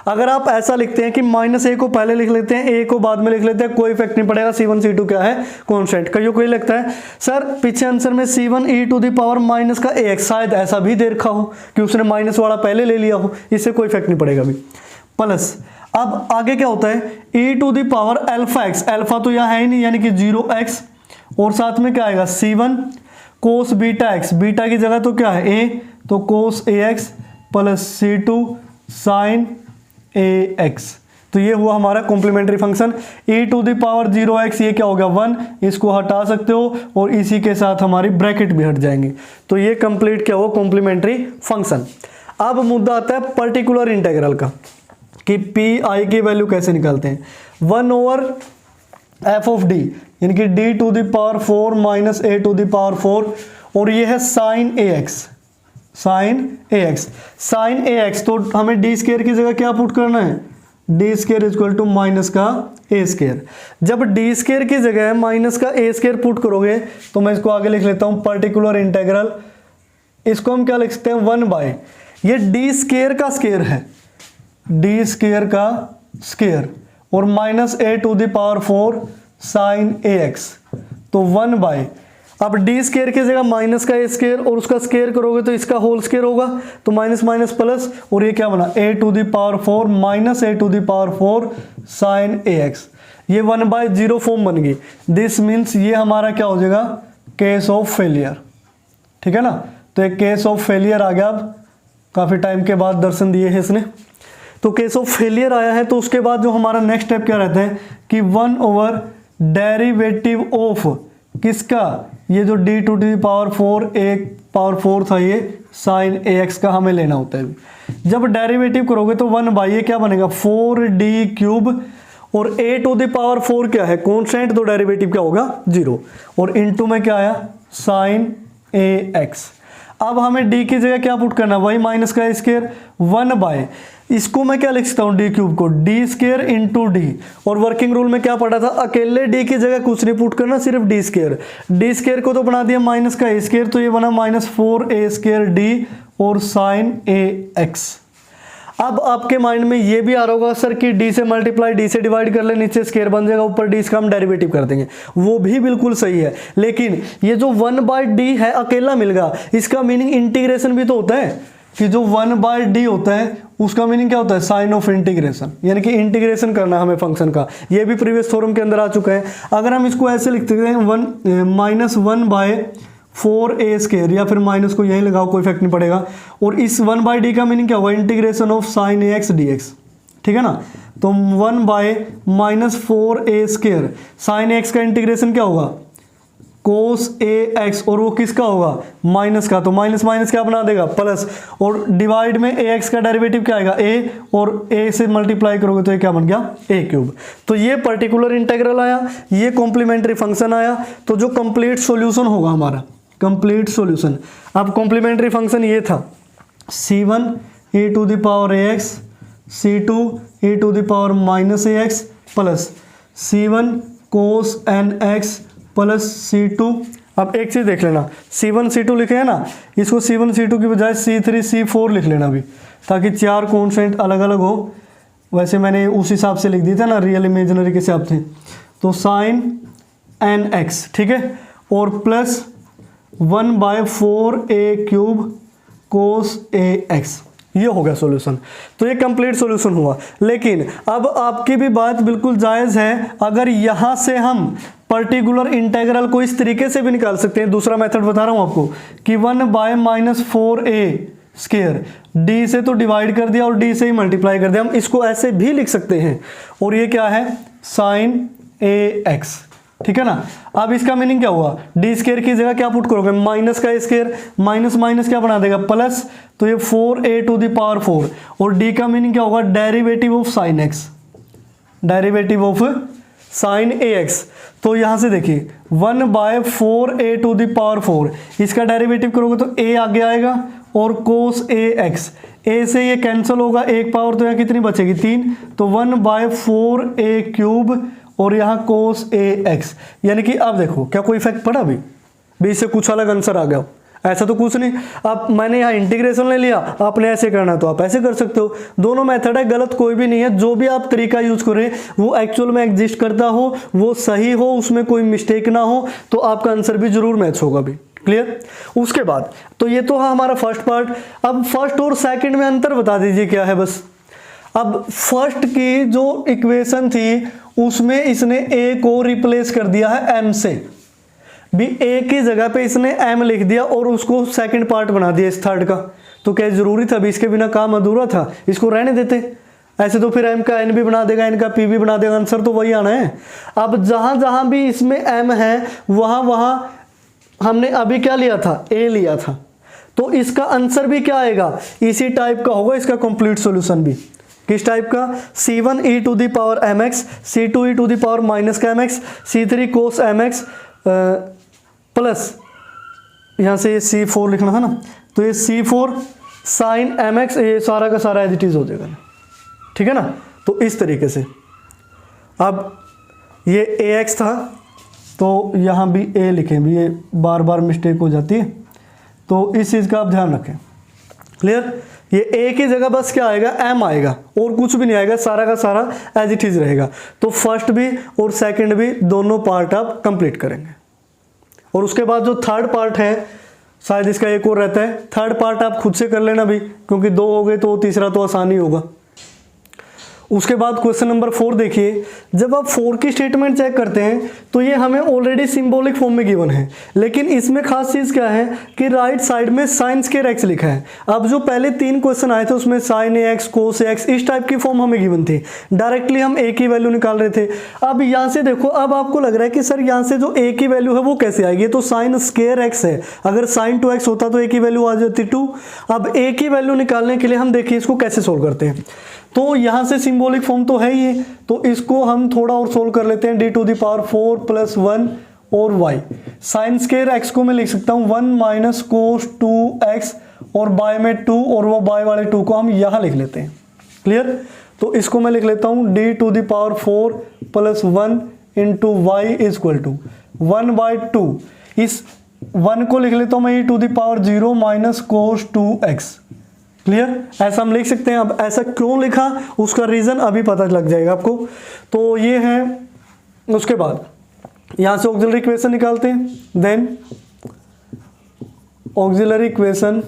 अगर आप ऐसा लिखते हैं कि माइनस a को पहले लिख लेते हैं, a को बाद में लिख लेते हैं, कोई इफेक्ट नहीं पड़ेगा, c1 c2 क्या है, कांस्टेंट। कईयों को ये लगता है सर पीछे आंसर में c1 e to the power minus का ax, शायद ऐसा भी दे रखा हो कि उसने माइनस वाला पहले ले लिया हो, इससे कोई इफेक्ट नहीं पड़ेगा भी। प्लस अब आगे क्या होता है, e to the power alpha x, alpha तो यहाँ है ही नहीं यानी कि 0x, और साथ में क्या आएगा c1 cos beta x, beta की जगह तो क्या है a, तो cos ax plus c2 sine ax। तो ये हुआ हमारा complementary function. e to the power 0x ये क्या हो गया 1, इसको हटा सकते हो और इसी के साथ हमारी ब्रैकेट भी हट जाएंगे। तो ये कंप्लीट क्या हुआ कॉम्प्लीमेंट्री फंक्शन। अब मुद्दा आता है पर्टिकुलर इंटीग्रल का कि पी आई की वैल्यू कैसे निकालते हैं। 1 ओवर एफ ऑफ डी यानी कि d to the power 4 minus a to the power 4, और ये है sine ax, sine ax, sine ax। तो हमें d स्क्वायर की जगह क्या पुट करना है, d square equal to minus का a स्क्वायर। जब d स्क्वायर की जगह माइनस का a स्क्वायर पुट करोगे तो मैं इसको आगे लिख लेता हूं पर्टिकुलर इंटीग्रल, इसको हम क्या लिख सकते हैं 1 बाय, ये d स्क्वायर का स्क्वायर है, d स्क्वायर का स्क्वायर और minus a to the power 4 sine ax, तो 1 बाय, अब d स्क्वायर की जगह माइनस का a स्क्वायर और उसका स्क्वायर करोगे तो इसका होल स्क्वायर होगा, तो माइनस माइनस प्लस, और ये क्या बना a to the power 4 minus a to the power 4 sine ax, ये 1/0 फॉर्म बन गई। दिस मीन्स ये हमारा क्या हो जाएगा, केस ऑफ फेलियर, ठीक है ना। तो एक केस ऑफ फेलियर आ गया, अब काफी टाइम के बाद दर्शन दिए हैं इसने, तो केस ऑफ फेलियर आया है। तो उसके बाद जो हमारा नेक्स्ट स्टेप क्या रहता है कि 1 ओवर डेरिवेटिव ऑफ किसका, ये जो d टू द पावर 4 एक पावर 4 था ये साइन ax का हमें लेना होता है। जब डेरिवेटिव करोगे तो 1 बाई ये क्या बनेगा 4d क्यूब, और a टू द पावर 4 क्या है कांस्टेंट, तो डेरिवेटिव क्या होगा 0, और इनटू में क्या आया साइन ax। अब हमें d की जगह क्या पुट करना है, वही माइनस का स्क्वायर 1 बाय, इसको मैं क्या लिख सकता हूँ d क्यूब को d स्क्वायर इंटू डी, और वर्किंग रूल में क्या पढ़ा था, अकेले d की जगह कुछ नहीं पुट करना, सिर्फ d स्क्वायर, d स्क्वायर को तो बना दिया माइनस का a स्क्वायर, तो ये बना माइनस 4a स्क्वायर d और साइन ax। अब आपके माइंड में ये भी आ रहा होगा सर कि डी से मल्टीप्लाई डी से डिवाइड कर ले, नीचे स्क्वायर बन जाएगा, ऊपर डी इसका हम डेरिवेटिव कर देंगे। वो भी बिल्कुल सही है, लेकिन ये जो 1/d है अकेला मिल गया, इसका मीनिंग इंटीग्रेशन भी तो होता है कि जो 1/d होता है उसका मीनिंग क्या होता है, साइन ऑफ इंटीग्रेशन, यानी कि इंटीग्रेशन करना हमें फंक्शन का। ये भी प्रीवियस थ्योरम के अंदर आ चुका है। अगर हम इसको ऐसे लिख सकते हैं -1/4a² या फिर माइनस को यही लगाओ, कोई इफेक्ट नहीं पड़ेगा। और इस 1/d का मीनिंग क्या होगा, integration of sine ax dx, ठीक है ना। तो 1/-4a², साइन x का इंटीग्रेशन क्या होगा, कोस ax, और वो किसका होगा, माइनस का, तो माइनस माइनस क्या बना देगा, प्लस, और डिवाइड में ax का डेरिवेटिव क्या आएगा, a, और a से मल्टीप्लाई करोगे तो ये क्या बन गया, a³। तो ये पर्टिकुलर इंटीग्रल आया, ये कॉम्प्लीमेंट्री फंक्शन आया। तो जो कंप्लीट सॉल्यूशन होगा हमारा, कंप्लीट सॉल्यूशन, अब कॉम्प्लीमेंट्री फंक्शन ये था c1 e⁻ax, c2 e⁻−ax plus c1 cos nx plus c2। अब एक चीज देख लेना, c1 c2 लिखे हैं ना, इसको c1 c2 की बजाय c3 c4 लिख लेना भी, ताकि 4 कॉन्स्टेंट अलग अलग हो। वैसे मैंने उस हिसाब से लिख दी था ना, रियल इमेजिनरी के हिसाब से। तो साइन nx, ठीक है, और प्लस 1/4a³ cos ax, ये हो गया सॉल्यूशन। तो ये कंप्लीट सॉल्यूशन हुआ। लेकिन अब आपकी भी बात बिल्कुल जायज़ है, अगर यहाँ से हम पर्टिकुलर इंटीग्रल को इस तरीके से भी निकाल सकते हैं। दूसरा मेथड बता रहा हूँ आपको कि 1/-4a² d से तो डिवाइड कर दिया और d से ही मल्टीप्लाई कर दिया, हम इसको ऐसे भी लिख सकते हैं। और ये क्या है, साइन ax, ठीक है ना। अब इसका मीनिंग क्या हुआ, d² की जगह क्या पुट करोगे, माइनस का स्क्वायर, माइनस माइनस क्या बना देगा, प्लस, तो ये 4a⁴ और d का मीनिंग क्या होगा, derivative of sine x, derivative of sine ax। तो यहां से देखिए 1/4a⁴, इसका डेरिवेटिव करोगे तो a आगे आएगा और cos ax, a से ये कैंसिल होगा, एक पावर तो यहाँ कितनी बचेगी, 3, तो 1/4a³ और यहाँ cos ax। यानी कि अब देखो क्या कोई इफेक्ट पड़ा भी इससे कुछ अलग आंसर आ गया, ऐसा तो कुछ नहीं। अब मैंने यहाँ इंटीग्रेशन ले लिया, आपने ऐसे करना तो आप ऐसे कर सकते हो। दोनों मेथड है, गलत कोई भी नहीं है। जो भी आप तरीका यूज करें वो एक्चुअल में एग्जिस्ट करता हो, वो सही हो, उसमें कोई मिस्टेक ना हो, तो आपका आंसर भी जरूर मैच होगा भी। क्लियर। उसके बाद तो ये तो है हमारा फर्स्ट पार्ट। अब फर्स्ट और सेकंड में अंतर बता दीजिए क्या है बस। अब फर्स्ट की जो इक्वेशन थी उसमें इसने a को रिप्लेस कर दिया है m से, भी a की जगह पे इसने m लिख दिया और उसको सेकंड पार्ट बना दिया इस थर्ड का। तो क्या जरूरी था, भी इसके बिना काम अधूरा था, इसको रहने देते। ऐसे तो फिर m का n भी बना देगा, n का p भी बना देगा, आंसर तो वही आना है। अब जहां जहां भी इसमें m है वहां वहां हमने अभी क्या लिया था, a लिया था, तो इसका आंसर भी क्या आएगा, इसी टाइप का होगा इसका कंप्लीट सॉल्यूशन भी। किस टाइप का, c1 e⁻mx, c2 e⁻−mx, c3 cos mx plus यहाँ से ये c4 लिखना था ना, तो ये c4 sin mx, ये सारा का सारा एज इट इज हो जाएगा, ठीक है ना। तो इस तरीके से अब ये ax था तो यहाँ भी a लिखें, भी ये बार बार मिस्टेक हो जाती है, तो इस चीज़ का आप ध्यान रखें। क्लियर। ये a की जगह बस क्या आएगा, m आएगा और कुछ भी नहीं आएगा, सारा का सारा एज इट इज रहेगा। तो फर्स्ट भी और सेकंड भी दोनों पार्ट आप कंप्लीट करेंगे। और उसके बाद जो थर्ड पार्ट है, शायद इसका एक और रहता है, थर्ड पार्ट आप खुद से कर लेना भी, क्योंकि 2 हो गए तो तीसरा तो आसानी होगा। उसके बाद क्वेश्चन नंबर 4 देखिए। जब आप 4 की स्टेटमेंट चेक करते हैं तो ये हमें ऑलरेडी सिंबॉलिक फॉर्म में गिवन है, लेकिन इसमें खास चीज़ क्या है कि राइट साइड में साइन स्क्वायर एक्स लिखा है। अब जो पहले 3 क्वेश्चन आए थे उसमें साइन एक्स, कोस एक्स, इस टाइप की फॉर्म हमें गिवन थी, डायरेक्टली हम ए की वैल्यू निकाल रहे थे। अब यहाँ से देखो, अब आपको लग रहा है कि सर यहाँ से जो ए की वैल्यू है वो कैसे आएगी, तो साइन स्क्वायर एक्स है, अगर साइन 2x होता तो ए की वैल्यू आ जाती 2। अब ए की वैल्यू निकालने के लिए हम देखिए इसको कैसे सोल्व करते हैं। तो यहाँ से सिंबॉलिक फॉर्म तो है ही, तो इसको हम थोड़ा और सोल्व कर लेते हैं। d⁴ + 1 और y, साइन स्क्वायर x को मैं लिख सकता हूँ 1 - cos 2x और बाय में 2, और वो बाय वाले 2 को हम यहाँ लिख लेते हैं। क्लियर। तो इसको मैं लिख लेता हूँ d⁴ + 1 × y = 1/2। इस 1 को लिख लेता हूँ मैं e⁻0 - cos 2x, क्लियर, ऐसा हम लिख सकते हैं। अब ऐसा क्यों लिखा उसका रीज़न अभी पता लग जाएगा आपको। तो ये है, उसके बाद यहाँ से ऑक्सिलरी इक्वेशन निकालते हैं। Then auxiliary equation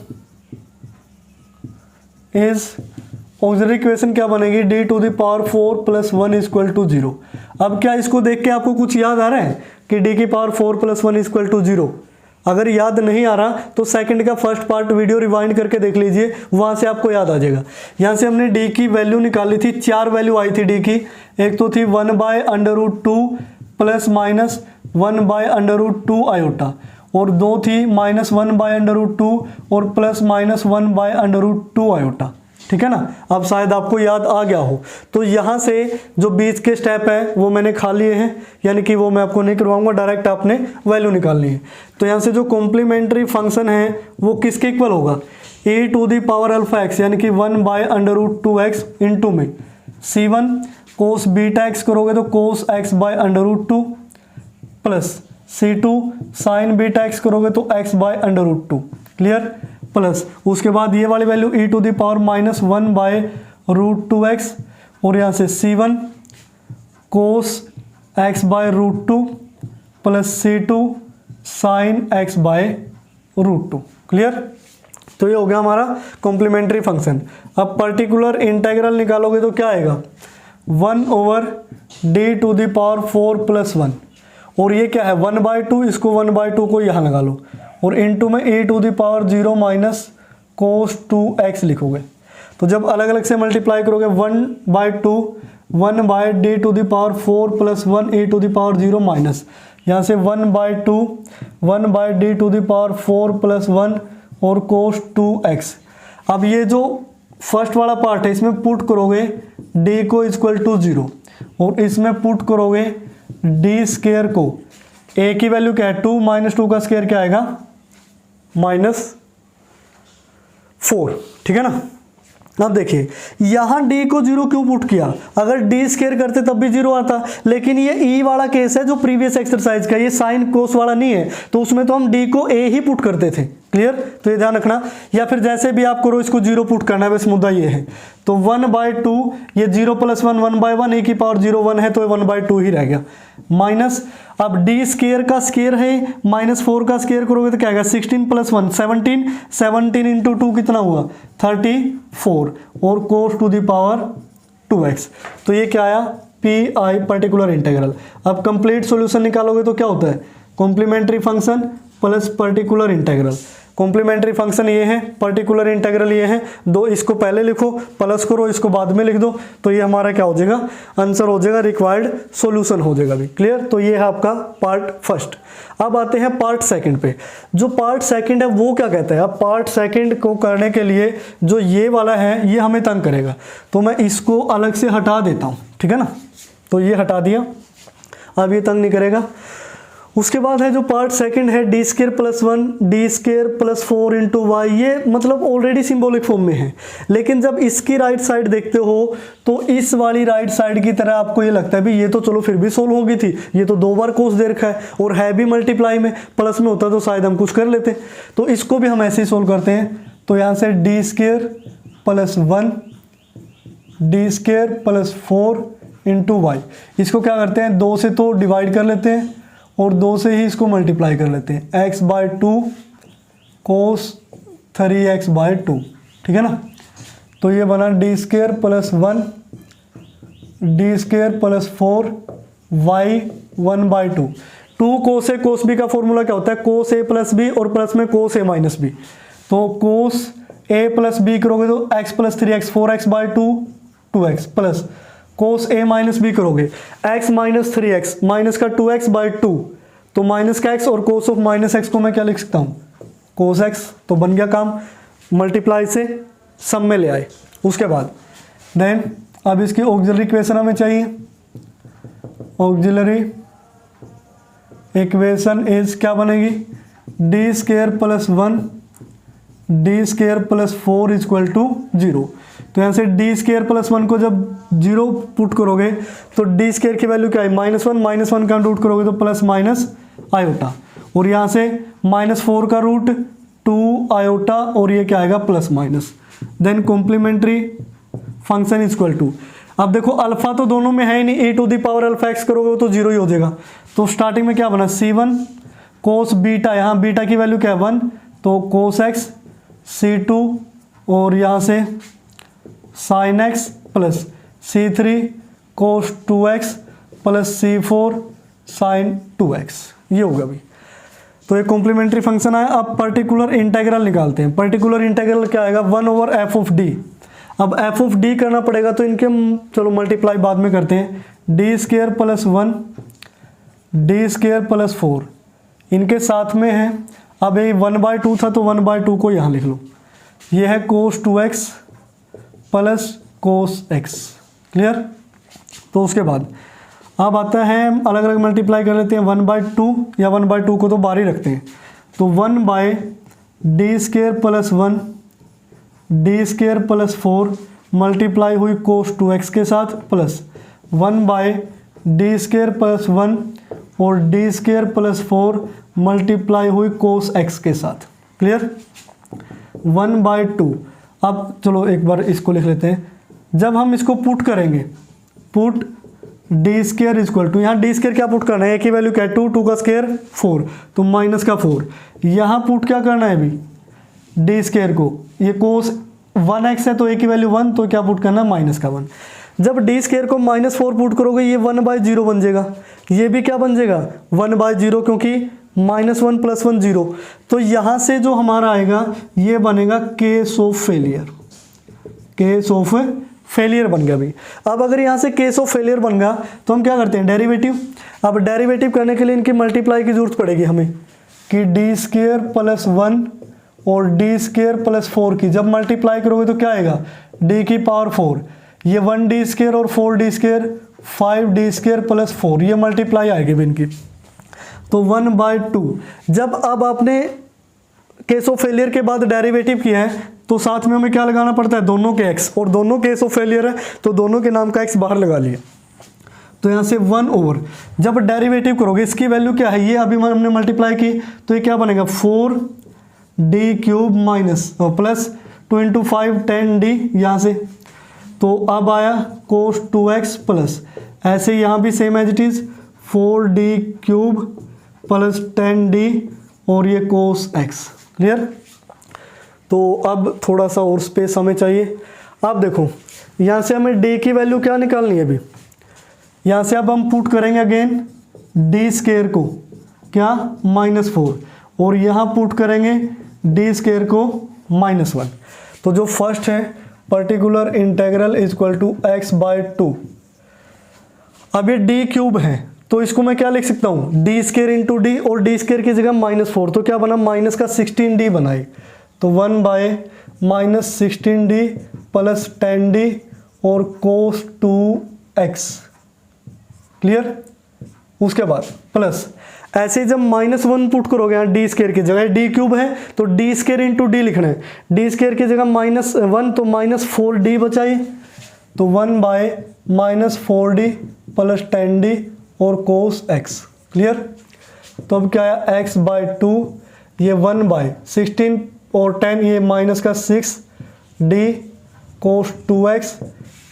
auxiliary equation क्या बनेगी, डी टू द पावर 4 + 1 = 0। अब क्या इसको देख के आपको कुछ याद आ रहा है कि डी की पावर 4 + 1 = 0? अगर याद नहीं आ रहा तो सेकंड का फर्स्ट पार्ट वीडियो रिवाइंड करके देख लीजिए, वहां से आपको याद आ जाएगा। यहाँ से हमने डी की वैल्यू निकाली थी, 4 वैल्यू आई थी डी की। एक तो थी 1/√2 ± 1/√2 आयोटा, और दो थी -1/√2 और +-1/√2 आयोटा। ठीक है ना। अब शायद आपको याद आ गया हो। तो यहाँ से जो बीच के स्टेप है वो मैंने खा लिए हैं, यानी कि वो मैं आपको नहीं करवाऊंगा, डायरेक्ट आपने वैल्यू निकालनी है। तो यहाँ से जो कॉम्प्लीमेंट्री फंक्शन है वो किसके इक्वल होगा, e⁴ यानी कि 1/√2x इंटू में c1 cos βx करोगे तो cos x/√2 plus c2 sin βx करोगे तो x/√2। क्लियर, प्लस उसके बाद ये वाली वैल्यू e⁻ -1/√2x और यहाँ से c1 cos x/√2 plus c2 sin x/√2। Clear, तो ये हो गया हमारा कॉम्प्लीमेंट्री फंक्शन। अब पर्टिकुलर इंटीग्रल निकालोगे तो क्या आएगा, 1/d⁴ + 1, और ये क्या है 1/2, इसको 1/2 को यहाँ लगा लो, और इंटू में e⁻0 - cos 2x लिखोगे। तो जब अलग अलग से मल्टीप्लाई करोगे 1/2 1/d⁴ + 1 e⁻0 माइनस यहाँ से 1/2 1/d⁴ + 1 और cos 2x। अब ये जो फर्स्ट वाला पार्ट है इसमें पुट करोगे d को = 0 और इसमें पुट करोगे d² को, a की वैल्यू क्या है 2 - 2 का स्क्वायर क्या आएगा -4। ठीक है ना। अब देखिए यहाँ d को 0 क्यों पुट किया, अगर d² करते तब भी 0 आता, लेकिन ये e वाला केस है जो प्रीवियस एक्सरसाइज का, ये साइन कोस वाला नहीं है, तो उसमें तो हम d को a ही पुट करते थे। क्लियर, तो ये ध्यान रखना, या फिर जैसे भी आप करो इसको 0 पुट करना है, बस मुद्दा ये है। तो 1/2 ये 0 + 1 1/1 e⁻0 1 है तो 1/2 ही रह गया, माइनस अब d² का स्क्वायर है -4 का स्क्वायर करोगे तो क्या आएगा 16 + 1 17 17 × 2 कितना हुआ 34 और cos 2x। तो ये क्या आया PI पर्टिकुलर इंटीग्रल। अब कंप्लीट सॉल्यूशन निकालोगे तो क्या होता है complementary function plus particular integral. Complementary function ये है, पर्टिकुलर इंटीग्रल ये है, दो इसको पहले लिखो प्लस करो इसको बाद में लिख दो, तो ये हमारा क्या हो जाएगा आंसर हो जाएगा, रिक्वायर्ड सॉल्यूशन हो जाएगा भी। क्लियर, तो ये है आपका पार्ट फर्स्ट। अब आते हैं पार्ट सेकंड पे। जो पार्ट सेकंड है वो क्या कहता है, अब पार्ट सेकंड को करने के लिए जो ये वाला है ये हमें तंग करेगा, तो मैं इसको अलग से हटा देता हूँ। ठीक है ना, तो ये हटा दिया, अब ये तंग नहीं करेगा। उसके बाद है जो पार्ट सेकंड है d² + 1 d² + 4 × y, ये मतलब ऑलरेडी सिंबॉलिक फॉर्म में है, लेकिन जब इसकी राइट साइड देखते हो तो इस वाली राइट साइड की तरह आपको ये लगता है भी ये तो चलो फिर भी सोल्व होगी थी, ये तो 2 बार कोस दे रखा है और है भी मल्टीप्लाई में, प्लस में होता तो शायद हम कुछ कर लेते। तो इसको भी हम ऐसे ही सोल्व करते हैं। तो यहाँ से d² + 1 d² + 4 × y, इसको क्या करते हैं 2 से तो डिवाइड कर लेते हैं और 2 से ही इसको मल्टीप्लाई कर लेते हैं, x/2 cos 3x/2। ठीक है ना, तो ये बना d² + 1 d² + 4 y 1/2। 2 cos A cos B का फॉर्मूला क्या होता है cos A + B और प्लस में cos A - B, तो cos A + B करोगे तो x + 3x 4x/2 2x plus cos A - B करोगे x - 3x माइनस का 2x/2 तो माइनस का x और cos ऑफ -x को मैं क्या लिख सकता हूँ cos x, तो बन गया काम, मल्टीप्लाई से सम में ले आए। उसके बाद देन अब इसकी ऑक्सिलरी इक्वेशन हमें चाहिए। ऑक्सिलरी इक्वेशन इज क्या बनेगी d² + 1 d² + 4 = 0। तो यहाँ से d² + 1 को जब 0 पुट करोगे तो d² की वैल्यू क्या है -1 -1 का रूट करोगे तो प्लस माइनस आयोटा, और यहाँ से -4 का रूट 2 आयोटा और ये क्या आएगा plus minus. Then complementary function is equal to, अब देखो अल्फा तो दोनों में है ही नहीं, e to the power alpha x करोगे तो 0 ही हो जाएगा। तो स्टार्टिंग में क्या बना c1 कोस बीटा, यहाँ बीटा की वैल्यू क्या है 1, तो कोस एक्स c2 और यहाँ से sine x plus c3 cos 2x plus c4 sine 2x, ये होगा अभी। तो ये कॉम्प्लीमेंट्री फंक्शन आया। अब पर्टिकुलर इंटीग्रल निकालते हैं। पर्टिकुलर इंटीग्रल क्या आएगा 1 ओवर एफ ऑफ डी। अब एफ ऑफ डी करना पड़ेगा तो इनके चलो मल्टीप्लाई बाद में करते हैं, D square plus 1 D square plus 4 इनके साथ में है। अब ये 1/2 था तो 1/2 को यहाँ लिख लो, ये है कोस 2x plus cos x, clear. तो उसके बाद अब आता है अलग अलग मल्टीप्लाई कर लेते हैं, 1/2 या 1/2 को तो बाहर ही रखते हैं, तो 1/d square plus 1 D square plus 4 multiply हुई कोस 2x के साथ प्लस 1/d स्क्वायर प्लस 1 और डी स्क्वायर प्लस 4 मल्टीप्लाई हुई कोस x के साथ, क्लियर। 1/2। अब चलो एक बार इसको लिख लेते हैं, जब हम इसको पुट करेंगे, put D square equal to, यहाँ डी स्क्वायर क्या पुट करना है, एक ही वैल्यू क्या है 2 का स्क्वायर 4 तो माइनस का 4, यहाँ पुट क्या करना है अभी डी स्क्वायर को, ये कोस 1x है तो एक ही वैल्यू 1 तो क्या पुट करना है माइनस का 1। जब डी स्क्वायर को -4 पुट करोगे ये 1/0 बन जाएगा, ये भी क्या बन जाएगा 1/0 क्योंकि -1 + 1 0। तो यहाँ से जो हमारा आएगा ये बनेगा case of failure, case of failure बन गया भाई। अब अगर यहाँ से केस ऑफ फेलियर बन गया तो हम क्या करते हैं डेरिवेटिव। अब डेरिवेटिव करने के लिए इनकी मल्टीप्लाई की जरूरत पड़ेगी हमें, कि डी स्क्वायर प्लस 1 और डी स्क्वायर प्लस 4 की जब मल्टीप्लाई करोगे तो क्या आएगा डी की पावर 4, ये 1d स्क्वायर और 4d square 5d square plus 4, ये मल्टीप्लाई आएगी इनकी, तो 1/2। जब अब आपने केस ऑफ फेलियर के बाद डेरिवेटिव किया है तो साथ में हमें क्या लगाना पड़ता है दोनों के x, और दोनों केस ऑफ फेलियर है तो दोनों के नाम का x बाहर लगा लिया। तो यहाँ से 1 ओवर, जब डेरिवेटिव करोगे इसकी वैल्यू क्या है, ये अभी हमने मल्टीप्लाई की तो ये क्या बनेगा 4d³ माइनस प्लस 2 × 5 10d यहाँ से, तो अब आया कोस 2x प्लस, ऐसे यहाँ भी same as it is 4d³ plus 10d और ये कोस x, क्लियर। तो अब थोड़ा सा और स्पेस हमें चाहिए। अब देखो यहाँ से हमें d की वैल्यू क्या निकालनी है अभी, यहाँ से अब हम पुट करेंगे अगेन डी स्क्वायर को क्या -4 और यहाँ पुट करेंगे डी स्क्वायर को -1। तो जो फर्स्ट है particular integral equal to x/2। अब ये d³ है तो इसको मैं क्या लिख सकता हूँ डी स्क्वायर इंटू डी, और डी स्क्वायर की जगह -4 तो क्या बना माइनस का 16d बनाए, तो 1/-16d प्लस 10d और कोस 2x, क्लियर। उसके बाद प्लस ऐसे जब -1 पुट करोगे यहाँ डी स्क्वायर की जगह d³ है तो डी स्क्वायर इंटू डी लिखना है, डी स्क्वायर की जगह -1 तो -4d बचाई, तो 1/-4d प्लस 10d और कोस x, क्लियर। तो अब क्या है x/2, ये 1/16 और 10 ये माइनस का 6d कोस 2x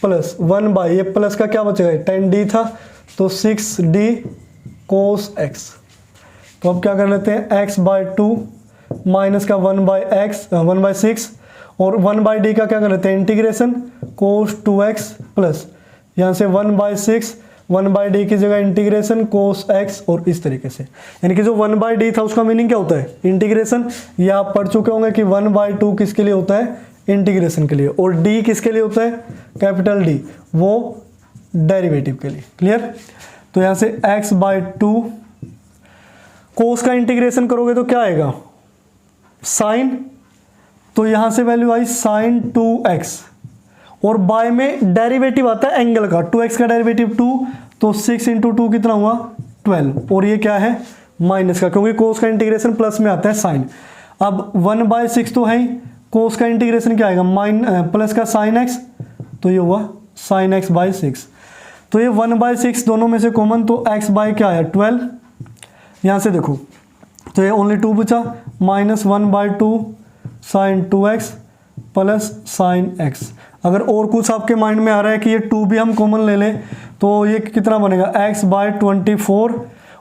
प्लस 1/ ये प्लस का क्या बचेगा 10d था तो 6d कोस x। तो अब क्या कर लेते हैं x/2 माइनस का 1/6 और 1/d का क्या कर लेते हैं इंटीग्रेशन कोस 2x प्लस यहाँ से 1/6 1/d की जगह इंटीग्रेशन कोस x, और इस तरीके से, यानी कि जो 1/d था उसका मीनिंग क्या होता है इंटीग्रेशन। ये आप पढ़ चुके होंगे कि 1/2 किसके लिए होता है इंटीग्रेशन के लिए, और d किसके लिए होता है कैपिटल D, वो डेरिवेटिव के लिए, क्लियर। तो यहाँ से x/2 कोस का इंटीग्रेशन करोगे तो क्या आएगा साइन, तो यहाँ से वैल्यू आई साइन 2x, और बाय में डेरिवेटिव आता है एंगल का, 2x का डेरिवेटिव 2 तो 6 × 2 कितना हुआ 12, और ये क्या है माइनस का, क्योंकि कोस का इंटीग्रेशन प्लस में आता है साइन। अब 1/6 तो है ही, कोस का इंटीग्रेशन क्या आएगा प्लस का साइन x, तो ये हुआ साइन x/6, तो ये 1/6 दोनों में से कॉमन, तो x/ क्या आया 12। यहाँ से देखो तो ये ओनली 2 बचा, -1/2 sign 2x plus sine x. अगर और कुछ आपके माइंड में आ रहा है कि ये 2 भी हम कॉमन ले लें तो ये कितना बनेगा x/24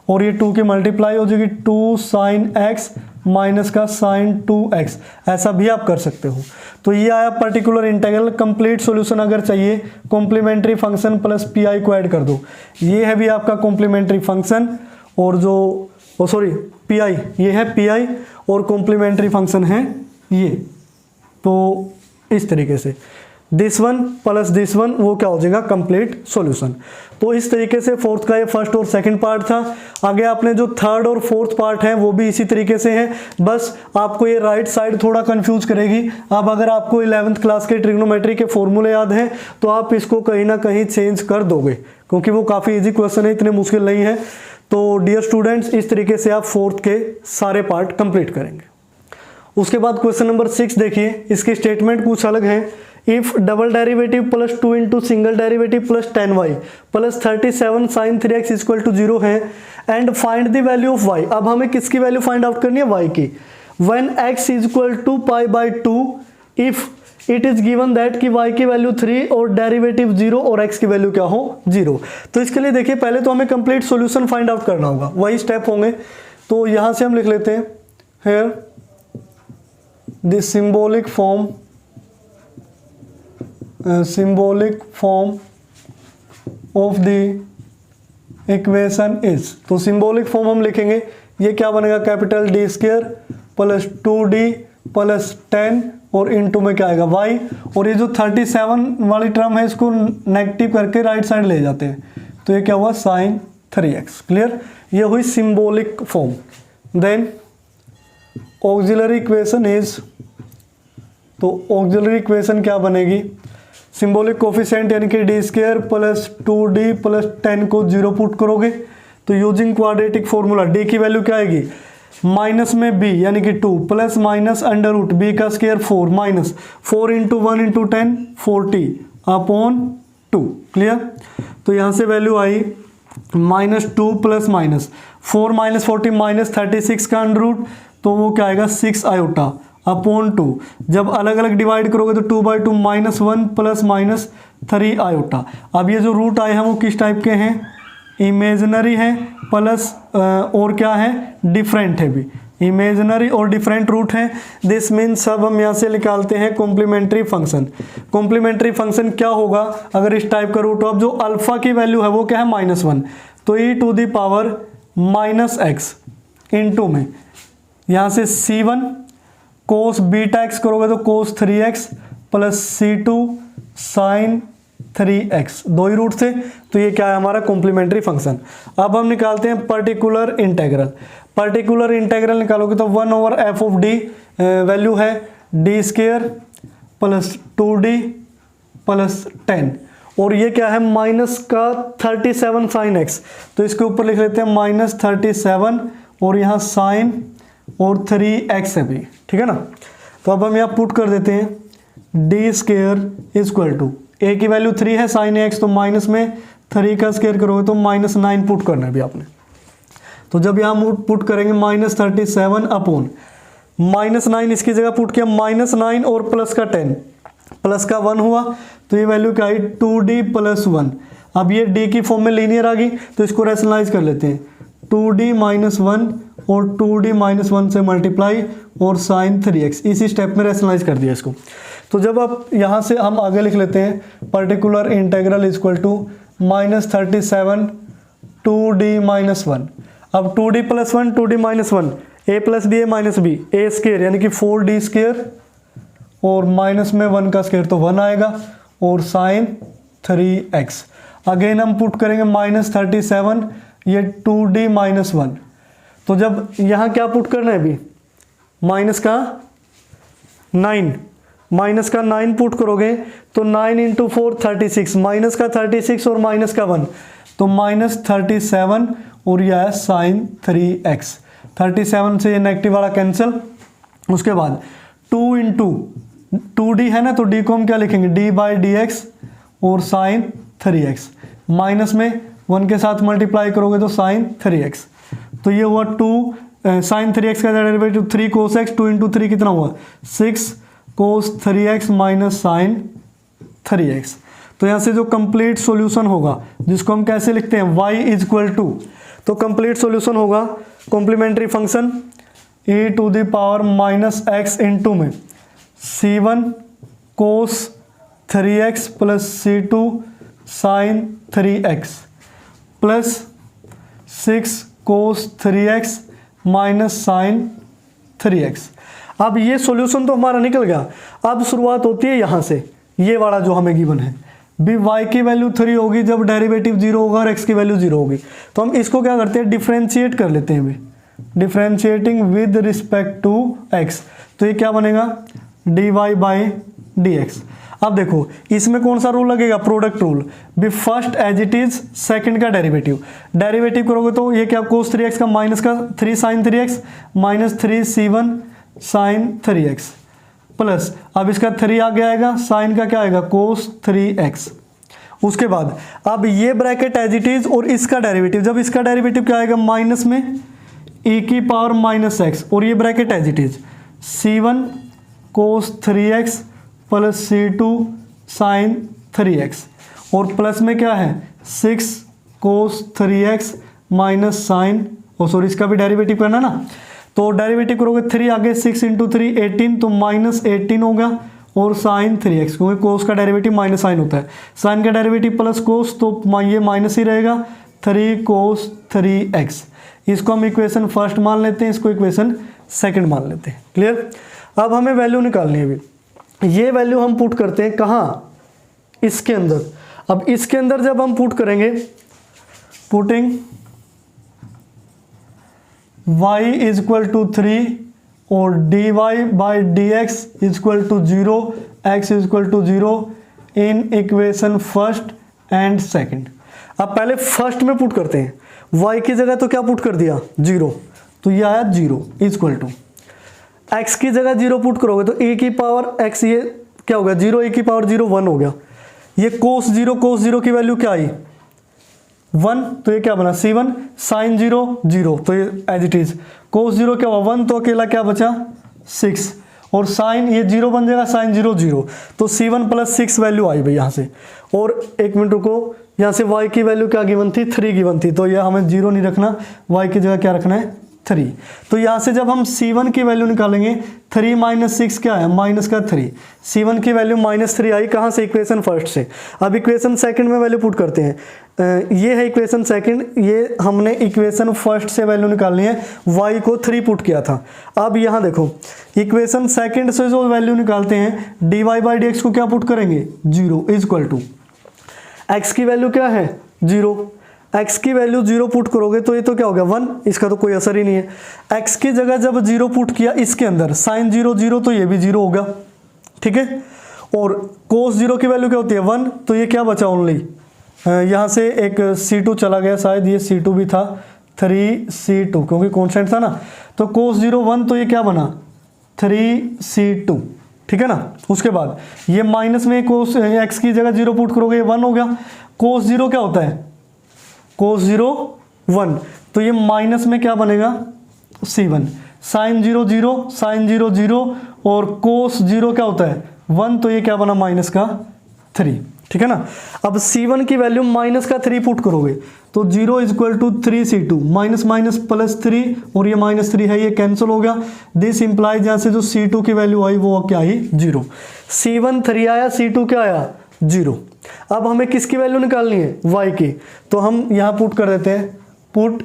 और ये 2 की मल्टीप्लाई हो जाएगी 2 साइन एक्स माइनस का साइन 2x, ऐसा भी आप कर सकते हो। तो ये आया पर्टिकुलर इंटीग्रल। कंप्लीट सॉल्यूशन अगर चाहिए कॉम्प्लीमेंट्री फंक्शन प्लस पी को ऐड कर दो, ये है भी आपका कॉम्प्लीमेंट्री फंक्शन और जो पी ये है पी और कॉम्प्लीमेंट्री फंक्शन है ये। तो इस तरीके से this one plus this one वो क्या हो जाएगा कंप्लीट सॉल्यूशन। तो इस तरीके से फोर्थ का ये फर्स्ट और सेकंड पार्ट था। आगे आपने जो थर्ड और फोर्थ पार्ट है वो भी इसी तरीके से है, बस आपको ये राइट साइड थोड़ा कंफ्यूज करेगी। अब अगर आपको 11th क्लास के ट्रिग्नोमेट्री के फॉर्मूले याद हैं तो आप इसको कहीं ना कहीं चेंज कर दोगे, क्योंकि वो काफ़ी ईजी क्वेश्चन है, इतने मुश्किल नहीं है। तो डियर स्टूडेंट्स, इस तरीके से आप फोर्थ के सारे पार्ट कंप्लीट करेंगे। उसके बाद क्वेश्चन नंबर 6 देखिए, इसके स्टेटमेंट कुछ अलग है। If double derivative plus 2 into single derivative plus 10y plus 37 sine 3x equal to 0 है and find the value of y। अब हमें किसकी वैल्यू फाइंड आउट करनी है, y की। When x equal to π/2 if it is given that कि y की value 3 और डेरिवेटिव 0 और x की वैल्यू क्या हो 0। तो इसके लिए देखिए पहले तो हमें कंप्लीट सॉल्यूशन फाइंड आउट करना होगा, वही स्टेप होंगे। तो यहां से हम लिख लेते हैं here the symbolic form of the equation is। तो सिंबॉलिक फॉर्म हम लिखेंगे, ये क्या बनेगा capital D square plus 2D plus 10 और इनटू में क्या आएगा y, और ये जो 37 वाली टर्म है इसको नेगेटिव करके राइट साइड ले जाते हैं, तो ये क्या हुआ साइन 3x। क्लियर, ये हुई symbolic form. Then auxiliary equation is, तो ऑक्सिलरी इक्वेशन क्या बनेगी, सिंबॉलिक कोफिशिएंट यानी कि D square plus 2d plus 10 को 0 पुट करोगे तो यूजिंग क्वाड्रेटिक फॉर्मूला d की वैल्यू क्या आएगी माइनस में b यानी कि 2 plus minus under root b का square 4 minus 4 into 1 into 10 40 upon 2। Clear, तो यहाँ से वैल्यू आई -2 प्लस माइनस 4 माइनस 40 माइनस 36 का अंडर रूट, तो वो क्या आएगा 6 आयोटा अपॉन 2। जब अलग अलग डिवाइड करोगे तो 2/2 -1 प्लस माइनस 3 आयोटा। अब ये जो रूट आए हैं वो किस टाइप के हैं, इमेजिनरी है प्लस और क्या है डिफरेंट है भी, इमेजिनरी और डिफरेंट रूट है। दिस मीन्स सब हम यहाँ से निकालते हैं कॉम्प्लीमेंट्री फंक्शन। कॉम्प्लीमेंट्री फंक्शन क्या होगा अगर इस टाइप का रूट हो, अब जो अल्फा की वैल्यू है वो क्या है -1, तो e to the power -x into में यहाँ से c1 कोस बीटा x करोगे तो कोस 3x plus c2 sine 3x, दो ही रूट थे, तो ये क्या है हमारा कॉम्प्लीमेंट्री फंक्शन। अब हम निकालते हैं पर्टिकुलर इंटेग्रल। पर्टिकुलर इंटेग्रल निकालोगे तो 1/f ऑफ d वैल्यू है d square plus 2d plus 10, और ये क्या है माइनस का 37 साइन x, तो इसके ऊपर लिख लेते हैं -37 और यहाँ साइन और 3x है भी, ठीक है ना। तो अब हम यहाँ पुट कर देते हैं डी स्क्वायर इक्वल टू ए की वैल्यू 3 है साइन x, तो माइनस में 3 का स्क्वायर करोगे तो -9 पुट करना है भी आपने। तो जब यहाँ पुट करेंगे -37 अपॉन -9 इसकी जगह पुट किया -9 और प्लस का 10 प्लस का 1 हुआ, तो ये वैल्यू क्या आई 2d प्लस 1। अब ये d की फॉर्म में लीनियर आ गई तो इसको रैशनलाइज कर लेते हैं, 2d माइनस 1 और 2d माइनस 1 से मल्टीप्लाई और साइन 3x, इसी स्टेप में रैशनलाइज कर दिया इसको। तो जब आप यहाँ से हम आगे लिख लेते हैं particular integral equal to -37 2d minus 1। अब 2d plus 1 2d minus 1 a plus b a minus b a square यानी कि 4d स्क्वायर और माइनस में 1 का स्क्वायर तो 1 आएगा और साइन 3x। अगेन हम पुट करेंगे -37 ये 2d माइनस 1, तो जब यहाँ क्या पुट करना है अभी माइनस का 9 पुट करोगे तो 9 इंटू 4 36, माइनस का 36 और माइनस का 1 तो -37 और यह है साइन 3x। 37 से ये नेगेटिव वाला कैंसिल। उसके बाद 2 इंटू 2d है ना, तो d को हम क्या लिखेंगे d/dx और साइन 3x, माइनस में 1 के साथ मल्टीप्लाई करोगे तो साइन 3x, तो ये हुआ 2 साइन 3x का डेरिवेटिव 3 cos x, 2 इंटू 3 कितना हुआ 6 cos 3x minus sine 3x। तो यहाँ से जो कंप्लीट सॉल्यूशन होगा जिसको हम कैसे लिखते हैं y इज इक्वल टू, तो कंप्लीट सॉल्यूशन होगा complementary function e to the power minus x into में c1 cos 3x plus c2 sine 3x plus 6 cos 3x minus sine 3x। अब ये सॉल्यूशन तो हमारा निकल गया। अब शुरुआत होती है यहाँ से, ये वाला जो हमें गिवन है भी y की वैल्यू 3 होगी जब डेरिवेटिव 0 होगा और x की वैल्यू 0 होगी। तो हम इसको क्या करते हैं, डिफ्रेंशिएट कर लेते हैं, differentiating with respect to x। तो ये क्या बनेगा dy बाई dx। अब देखो इसमें कौन सा रूल लगेगा, प्रोडक्ट रूल। भी first as it is second का डेरिवेटिव करोगे तो ये क्या cos 3x का माइनस का 3 sign 3x minus 3 c1 sign 3x plus अब इसका 3 आगे आएगा, साइन का क्या आएगा cos 3x। उसके बाद अब ये ब्रैकेट एज इट इज और इसका डेरिवेटिव, जब इसका डेरिवेटिव क्या आएगा माइनस में e की पावर माइनस एक्स और ये bracket as it is c1 cos 3x plus c2 sine 3x और प्लस में क्या है 6 cos 3x minus sign, sorry इसका भी डेरिवेटिव करना ना, तो डेरिवेटिव करोगे 3 आगे 6 इंटू 3 18, तो माइनस 18 होगा और साइन 3x, क्योंकि कोस का डेरिवेटिव माइनस साइन होता है, साइन का डेरिवेटिव प्लस कोस तो ये माइनस ही रहेगा 3 cos 3x। इसको हम इक्वेशन फर्स्ट मान लेते हैं, इसको इक्वेशन सेकंड मान लेते हैं। क्लियर। अब हमें वैल्यू निकालनी है। अभी ये वैल्यू हम पुट करते हैं कहाँ, इसके अंदर। अब इसके अंदर जब हम पुट करेंगे, putting y is equal to 3 और dy by dx is equal to 0, x is equal to 0 in equation first and second. अब पहले फर्स्ट में पुट करते हैं, y की जगह तो क्या पुट कर दिया 0, तो ये आया 0 इज इक्वल टू, x की जगह 0 पुट करोगे तो e की पावर x, ये क्या हो गया 0, e की पावर 0 1 हो गया। ये cos 0 की वैल्यू क्या आई 1, तो ये क्या बना c1 साइन 0 0, तो ये एज इट इज cos 0 क्या हुआ 1, तो अकेला क्या बचा 6 और साइन ये 0 बन जाएगा साइन 0 0, तो c1 प्लस 6 वैल्यू आई भाई यहाँ से। और एक मिनट रुको, यहाँ से y की वैल्यू क्या गिवन थी 3 गिवन थी, तो ये हमें 0 नहीं रखना, y की जगह क्या रखना है 3। तो यहाँ से जब हम c1 की वैल्यू निकालेंगे 3 माइनस 6 क्या है माइनस का 3, c1 की वैल्यू माइनस 3 आई कहाँ से, इक्वेशन फर्स्ट से। अब इक्वेशन सेकंड में वैल्यू पुट करते हैं, ये है इक्वेशन सेकंड, ये हमने इक्वेशन फर्स्ट से वैल्यू निकालनी है, y को 3 पुट किया था। अब यहाँ देखो इक्वेशन सेकंड से जो वैल्यू निकालते हैं dy बाई dx को क्या पुट करेंगे 0 इज इक्वल टू, x की वैल्यू क्या है 0, x की वैल्यू 0 पुट करोगे तो ये तो क्या हो गया 1, इसका तो कोई असर ही नहीं है। x की जगह जब 0 पुट किया इसके अंदर साइन 0 0, तो ये भी 0 होगा, ठीक है। और cos 0 की वैल्यू क्या होती है 1, तो ये क्या बचा ओनली, यहाँ से एक c2 चला गया, शायद ये c2 भी था 3c2 क्योंकि कॉन्स्टेंट था ना, तो cos 0 1, तो ये क्या बना 3c2, ठीक है ना। उसके बाद ये माइनस में cos x की जगह 0 पुट करोगे ये 1 हो गया। cos 0 क्या होता है cos 0 1, तो ये माइनस में क्या बनेगा c1, साइन 0 0 साइन 0 0 और cos 0 क्या होता है 1, तो ये क्या बना माइनस का 3, ठीक है ना। अब c1 की वैल्यू माइनस का 3 पुट करोगे तो 0 is equal to 3c2, minus minus plus 3 और ये माइनस 3 है ये कैंसिल हो गया। दिस इंप्लाइज यहाँ से जो c2 की वैल्यू आई वो क्या आई 0, c1 3 आया c2 क्या आया 0। अब हमें किसकी वैल्यू निकालनी है y की, तो हम यहाँ पुट कर देते हैं, put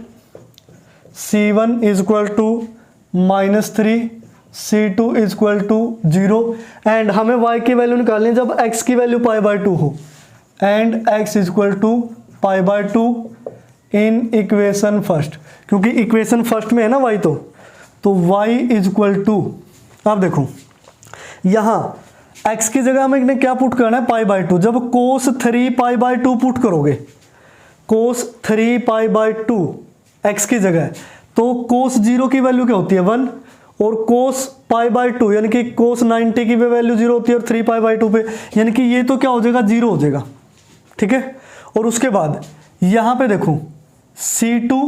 c1 is equal to minus 3 c2 is equal to 0 and हमें y की वैल्यू निकालनी है जब x की वैल्यू π/2 हो and x is equal to π/2 in equation first, क्योंकि इक्वेशन फर्स्ट में है ना y, तो y इज इक्वल टू, अब देखो यहाँ x की जगह हमें क्या पुट करना है π/2, जब cos 3 π/2 पुट करोगे, cos 3 π/2 x की जगह, तो cos 0 की वैल्यू क्या होती है 1 और cos π/2 यानी कि cos 90 की वैल्यू 0 होती है और 3 π/2 पे, यानी कि ये तो क्या हो जाएगा 0 हो जाएगा, ठीक है। और उसके बाद यहाँ पे देखो c2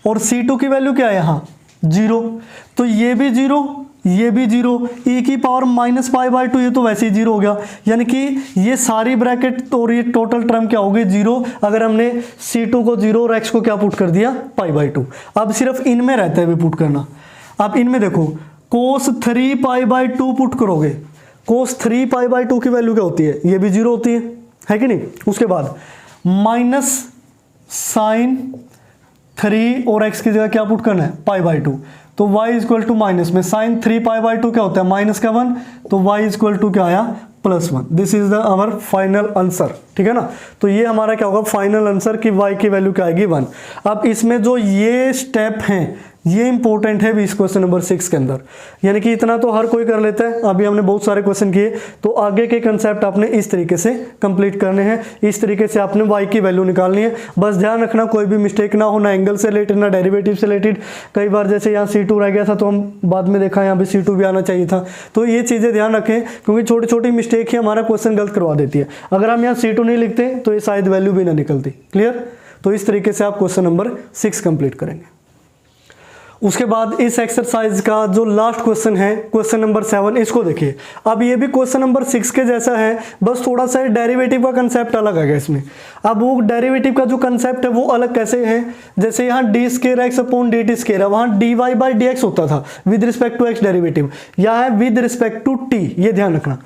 और c2 की वैल्यू क्या है यहाँ 0, तो ये भी 0 ये भी जीरो, e की power minus pi by two, ये तो वैसे ही जीरो हो गया। यानी कि ये सारी ब्रैकेट और ये टोटल टर्म क्या होगी, जीरो, अगर हमने c2 को जीरो और x को क्या पुट कर दिया, पाई बाई टू। अब सिर्फ इनमें रहता है भी पुट करना। अब इनमें देखो कोस 3 पाई बाई टू पुट करोगे, कोस 3 पाई बाई टू की वैल्यू क्या होती है, ये भी जीरो होती है कि नहीं। उसके बाद माइनस साइन 3 और x की जगह क्या पुट करना है, पाई बाई टू। तो y इक्वल टू माइनस में साइन 3 पाई बाई टू क्या होता है, माइनस का 1, तो y इक्वल टू क्या आया, +1। This is the our final answer, ठीक है ना। तो ये हमारा क्या होगा फाइनल आंसर कि y की वैल्यू क्या आएगी 1। अब इसमें जो ये स्टेप हैं ये इंपॉर्टेंट है भी इस क्वेश्चन नंबर 6 के अंदर, यानी कि इतना तो हर कोई कर लेता है। अभी हमने बहुत सारे क्वेश्चन किए, तो आगे के कंसेप्ट आपने इस तरीके से कंप्लीट करने हैं, इस तरीके से आपने y की वैल्यू निकालनी है। बस ध्यान रखना कोई भी मिस्टेक ना हो, ना एंगल से रिलेटेड ना डेरिवेटिव से रिलेटेड। कई बार जैसे यहाँ C2 रह गया था तो हम बाद में देखा यहाँ भी C2 भी आना चाहिए था। तो ये चीज़ें ध्यान रखें क्योंकि छोटी छोटी मिस्टेक ही हमारा क्वेश्चन गलत करवा देती है। अगर हम यहाँ C2 नहीं लिखते तो ये शायद वैल्यू भी ना निकलती। क्लियर। तो इस तरीके से आप क्वेश्चन नंबर 6 कंप्लीट करेंगे। उसके बाद इस एक्सरसाइज का जो लास्ट क्वेश्चन है, क्वेश्चन नंबर 7, इसको देखिए। अब ये भी क्वेश्चन नंबर 6 के जैसा है, बस थोड़ा सा डेरिवेटिव का कंसेप्ट अलग है इसमें। अब वो डेरिवेटिव का जो कंसेप्ट है वो अलग कैसे है, जैसे यहाँ d square x upon d t square है, वहाँ d y by d x होता था with respect to x derivative, यहाँ है विद रिस्पेक्ट टू टी, ये ध्यान रखना।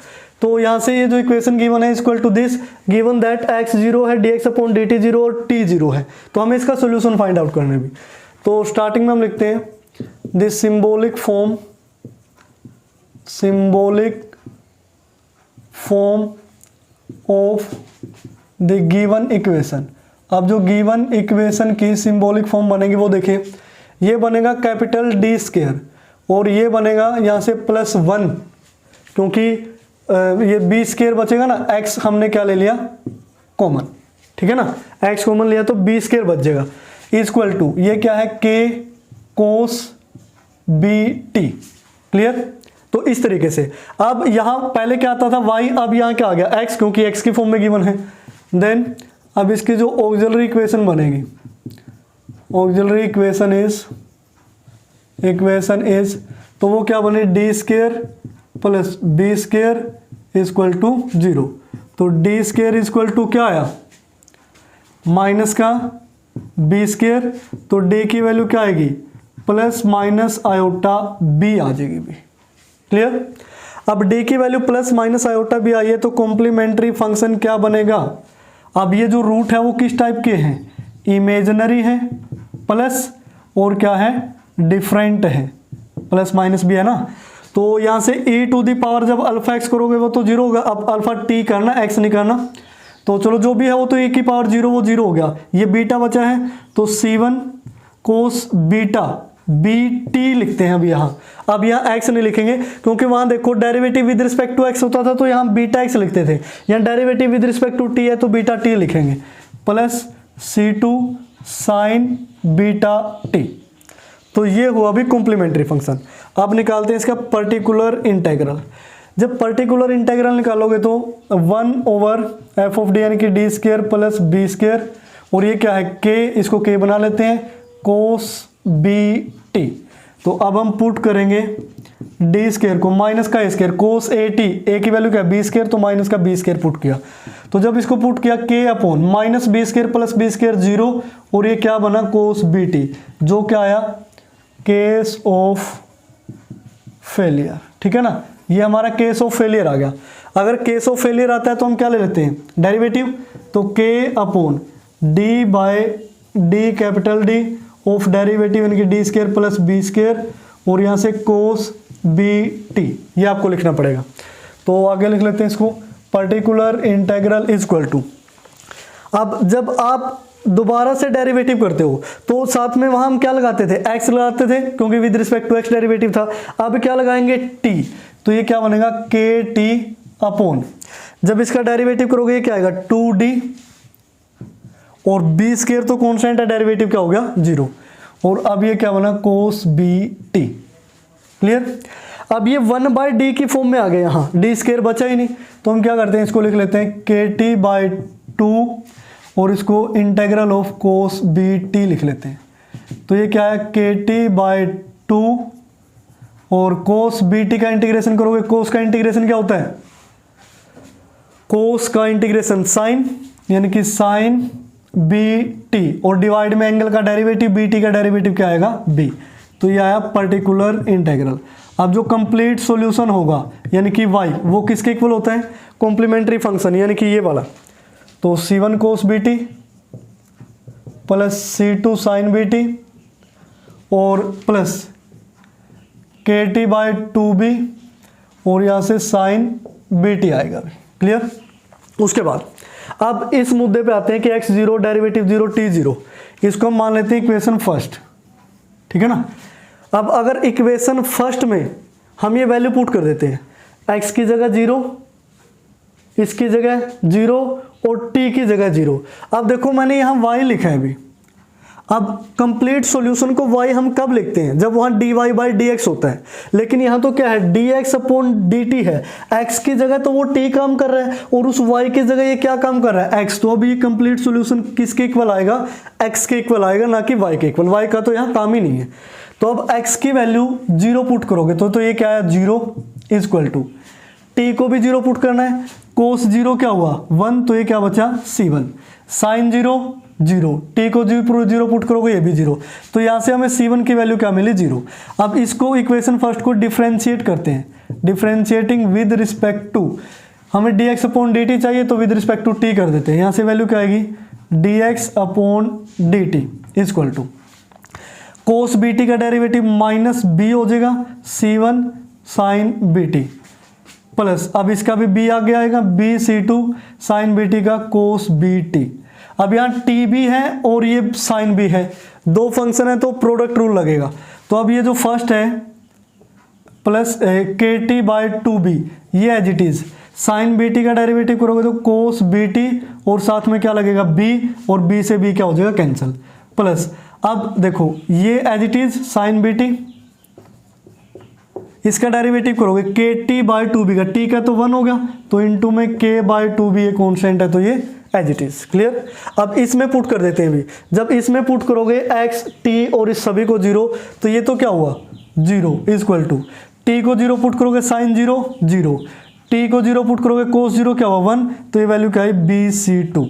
तो यहाँ से ये जो इक्वेशन गिवन है equal to this, given that x zero है, d x upon d t zero और टी जीरो है, तो हमें इसका सोल्यूशन फाइंड आउट करना है भी। तो स्टार्टिंग में हम लिखते हैं this symbolic form of the given equation. अब जो गिवन इक्वेशन की सिंबॉलिक फॉर्म बनेगी वो देखिए, ये बनेगा कैपिटल डी स्केयर और ये बनेगा यहाँ से +1, क्योंकि ये बी स्केयर बचेगा ना, एक्स हमने क्या ले लिया कॉमन, ठीक है ना, एक्स कॉमन लिया तो बी स्केयर बच जाएगा, इक्वल टू ये क्या है के कोस बी टी। क्लियर। तो इस तरीके से अब यहां पहले क्या आता था y, अब यहां क्या आ गया x, क्योंकि x की फॉर्म में गिवन है। देन अब इसकी जो ऑक्सिलरी इक्वेशन बनेगी, ऑक्सिलरी इक्वेशन इज तो वो क्या बने, D square plus b square equal to 0। तो डी स्केयर इक्वल टू क्या आया, माइनस का बी स्केयर, तो डी की वैल्यू क्या आएगी, प्लस माइनस आयोटा बी आ जाएगी भी। क्लियर। अब डी की value plus minus iota b आई है तो कॉम्प्लीमेंट्री फंक्शन क्या बनेगा। अब ये जो रूट है वो किस टाइप के हैं, इमेजिनरी है, प्लस और क्या है डिफरेंट है, प्लस माइनस भी है ना। तो यहाँ से e टू दी पावर जब अल्फा एक्स करोगे वो तो 0 होगा। अब अल्फा टी करना, एक्स नहीं करना, तो चलो जो भी है वो तो e की पावर 0 वो 0 हो गया। ये बीटा बचा है तो c1 cos beta B T लिखते हैं। अब यहाँ x नहीं लिखेंगे क्योंकि वहां देखो derivative with respect to x होता था तो यहाँ बीटा x लिखते थे, यहाँ derivative with respect to t है तो बीटा t लिखेंगे, plus c2 sine beta t. तो ये हुआ भी कॉम्प्लीमेंट्री फंक्शन। अब निकालते हैं इसका पर्टिकुलर इंटेग्रल। जब पर्टिकुलर इंटेग्रल निकालोगे तो 1/f ऑफ डी यानी कि D square plus b square, और ये क्या है k, इसको k बना लेते हैं कोस बी टी। तो अब हम पुट करेंगे डी स्केयर को माइनस का square cos a t, a की वैल्यू क्या है बी स्केयर, तो माइनस का बी स्केयर पुट किया। तो जब इसको पुट किया k upon minus b square plus b square 0, और ये क्या बना कोस बी टी, जो क्या आया केस ऑफ फेलियर। ठीक है ना, ये हमारा केस ऑफ फेलियर आ गया। अगर केस ऑफ फेलियर आता है तो हम क्या ले लेते हैं डेरिवेटिव, तो k upon D by D capital D of derivative यानी कि D square plus b square, और यहाँ से कोस बी टी, ये आपको लिखना पड़ेगा। तो आगे लिख लेते हैं इसको, particular integral is equal to. अब जब आप दोबारा से डेरिवेटिव करते हो तो साथ में वहां हम क्या लगाते थे, x लगाते थे क्योंकि with respect to x derivative था। अब क्या लगाएंगे t, तो ये क्या बनेगा के टी अपॉन, जब इसका डेरिवेटिव करोगे ये क्या आएगा 2d, और b स्केयर तो कॉन्स्टेंट है, डेरिवेटिव क्या हो गया 0, और अब ये क्या बना कोस बी टी। क्लियर। अब ये 1/d की फॉर्म में आ गए, यहाँ d स्केयर बचा ही नहीं, तो हम क्या करते हैं इसको लिख लेते हैं के टी बाई 2, और इसको integral of cos b t लिख लेते हैं। तो ये क्या है के टी बाई 2 और कोस बी टी का इंटीग्रेशन करोगे, कोस का इंटीग्रेशन क्या होता है, कोस का इंटीग्रेशन साइन, यानी कि साइन बी टी, और डिवाइड में एंगल का डेरिवेटिव, बी टी का डेरिवेटिव क्या आएगा, बी, तो ये आया पर्टिकुलर इंटीग्रल। अब जो कंप्लीट सॉल्यूशन होगा यानी कि y, वो किसके इक्वल होता है, कॉम्प्लीमेंट्री फंक्शन यानी कि ये वाला, तो c1 cos bt plus c2 sin bt और प्लस kt बाई 2b और यहाँ से sin bt आएगा। क्लियर। उसके बाद अब इस मुद्दे पे आते हैं कि x 0 डेरिवेटिव 0 t 0, इसको हम मान लेते हैं इक्वेशन फर्स्ट, ठीक है ना। अब अगर इक्वेशन फर्स्ट में हम ये वैल्यू पुट कर देते हैं, x की जगह 0, इसकी जगह 0 और t की जगह 0। अब देखो मैंने यहाँ y लिखा है अभी। अब कंप्लीट सॉल्यूशन को y हम कब लिखते हैं, जब वहाँ dy बाई dx होता है, लेकिन यहाँ तो क्या है dx अपॉन dt है, x की जगह तो वो t काम कर रहा है और उस y की जगह ये क्या काम कर रहा है, x। तो अभी कंप्लीट सॉल्यूशन किसके इक्वल आएगा, x के इक्वल आएगा, ना कि y के इक्वल, y का तो यहाँ काम ही नहीं है। तो अब x की वैल्यू 0 पुट करोगे तो ये क्या है, 0 इज इक्वल टू, t को भी 0 पुट करना है, कोस 0 क्या हुआ 1, तो ये क्या बचा c1, साइन 0 0, t को 0 पुट करोगे ये भी 0, तो यहाँ से हमें c1 की वैल्यू क्या मिली 0। अब इसको इक्वेशन फर्स्ट को डिफरेंशिएट करते हैं, डिफरेंशिएटिंग विद रिस्पेक्ट टू, हमें dx अपॉन dt चाहिए तो विद रिस्पेक्ट टू t कर देते हैं, यहाँ से वैल्यू क्या आएगी dx upon dt is equal to cos bt का डेरिवेटिव माइनस b हो जाएगा c1 साइन bt प्लस, अब इसका भी b आगे आएगा b c2 साइन bt का कोस bt। अब यहाँ t भी है और ये साइन भी है, दो फंक्शन है तो प्रोडक्ट रूल लगेगा। तो अब ये जो फर्स्ट है प्लस kt बाई 2b, ये as it is, sine bt का डेरिवेटिव करोगे तो कोस bt और साथ में क्या लगेगा b, और b से b क्या हो जाएगा कैंसिल, प्लस अब देखो ये as it is sine bt, इसका डेरिवेटिव करोगे kt बाई 2b का, t का तो 1 हो गया तो इनटू में k बाई 2b ये कॉन्स्टेंट है तो ये एज इट इज। क्लियर। अब इसमें पुट कर देते हैं भी, जब इसमें पुट करोगे x t और इस सभी को 0, तो ये तो क्या हुआ 0 इज इक्वल टू, t को 0 पुट करोगे साइन 0 0, t को 0 पुट करोगे कोस 0 क्या हुआ 1, तो ये वैल्यू क्या है bc2,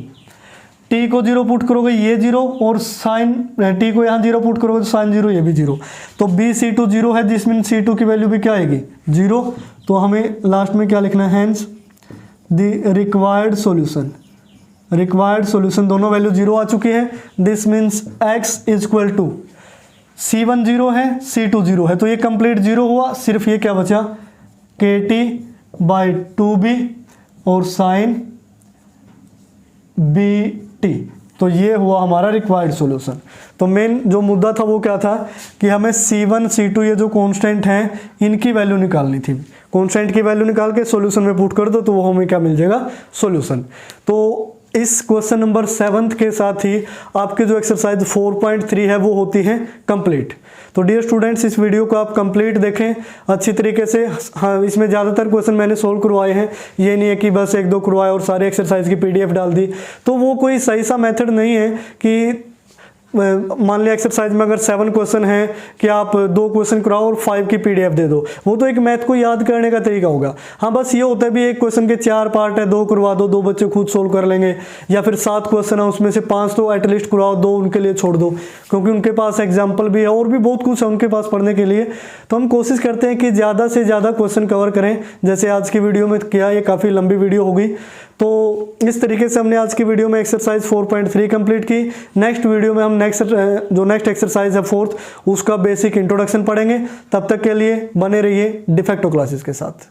t को 0 पुट करोगे ये 0 और साइन t को यहाँ 0 पुट करोगे तो साइन 0 ये भी 0, तो bc2 0 है, जिसमें c2 की वैल्यू भी क्या आएगी 0। तो हमें लास्ट में क्या लिखना है, hence the required solution, required solution दोनों वैल्यू 0 आ चुकी है, this means x is equal to c1 0 है c2 0 है, तो ये कंप्लीट 0 हुआ, सिर्फ ये क्या बचा kt बाई 2b और साइन bt, तो ये हुआ हमारा रिक्वायर्ड सॉल्यूशन। तो मेन जो मुद्दा था वो क्या था कि हमें c1 c2 ये जो कांस्टेंट हैं इनकी वैल्यू निकालनी थी, कांस्टेंट की वैल्यू निकाल के सॉल्यूशन में पुट कर दो तो वो हमें क्या मिल जाएगा सॉल्यूशन। तो इस क्वेश्चन नंबर 7 के साथ ही आपके जो एक्सरसाइज 4.3 है वो होती है कंप्लीट। तो डियर स्टूडेंट्स, इस वीडियो को आप कंप्लीट देखें अच्छी तरीके से। हाँ, इसमें ज़्यादातर क्वेश्चन मैंने सोल्व करवाए हैं, ये नहीं है कि बस 1-2 करवाए और सारे एक्सरसाइज की PDF डाल दी, तो वो कोई सही सा मेथड नहीं है कि मान लिया एक्सरसाइज में अगर 7 क्वेश्चन हैं कि आप 2 क्वेश्चन कराओ और 5 की PDF दे दो, वो तो एक मैथ को याद करने का तरीका होगा। हाँ, बस ये होता है भी एक क्वेश्चन के 4 पार्ट है, 2 करवा दो, 2 बच्चे खुद सोल्व कर लेंगे, या फिर 7 क्वेश्चन है उसमें से 5 तो एटलीस्ट करवाओ, 2 उनके लिए छोड़ दो, क्योंकि उनके पास एग्जाम्पल भी है और भी बहुत कुछ है उनके पास पढ़ने के लिए। तो हम कोशिश करते हैं कि ज़्यादा से ज़्यादा क्वेश्चन कवर करें, जैसे आज की वीडियो में किया, ये काफ़ी लंबी वीडियो होगी। तो इस तरीके से हमने आज की वीडियो में एक्सरसाइज 4.3 कंप्लीट की। नेक्स्ट वीडियो में हम नेक्स्ट एक्सरसाइज है 4th, उसका बेसिक इंट्रोडक्शन पढ़ेंगे। तब तक के लिए बने रहिए डिफेक्टो क्लासेस के साथ।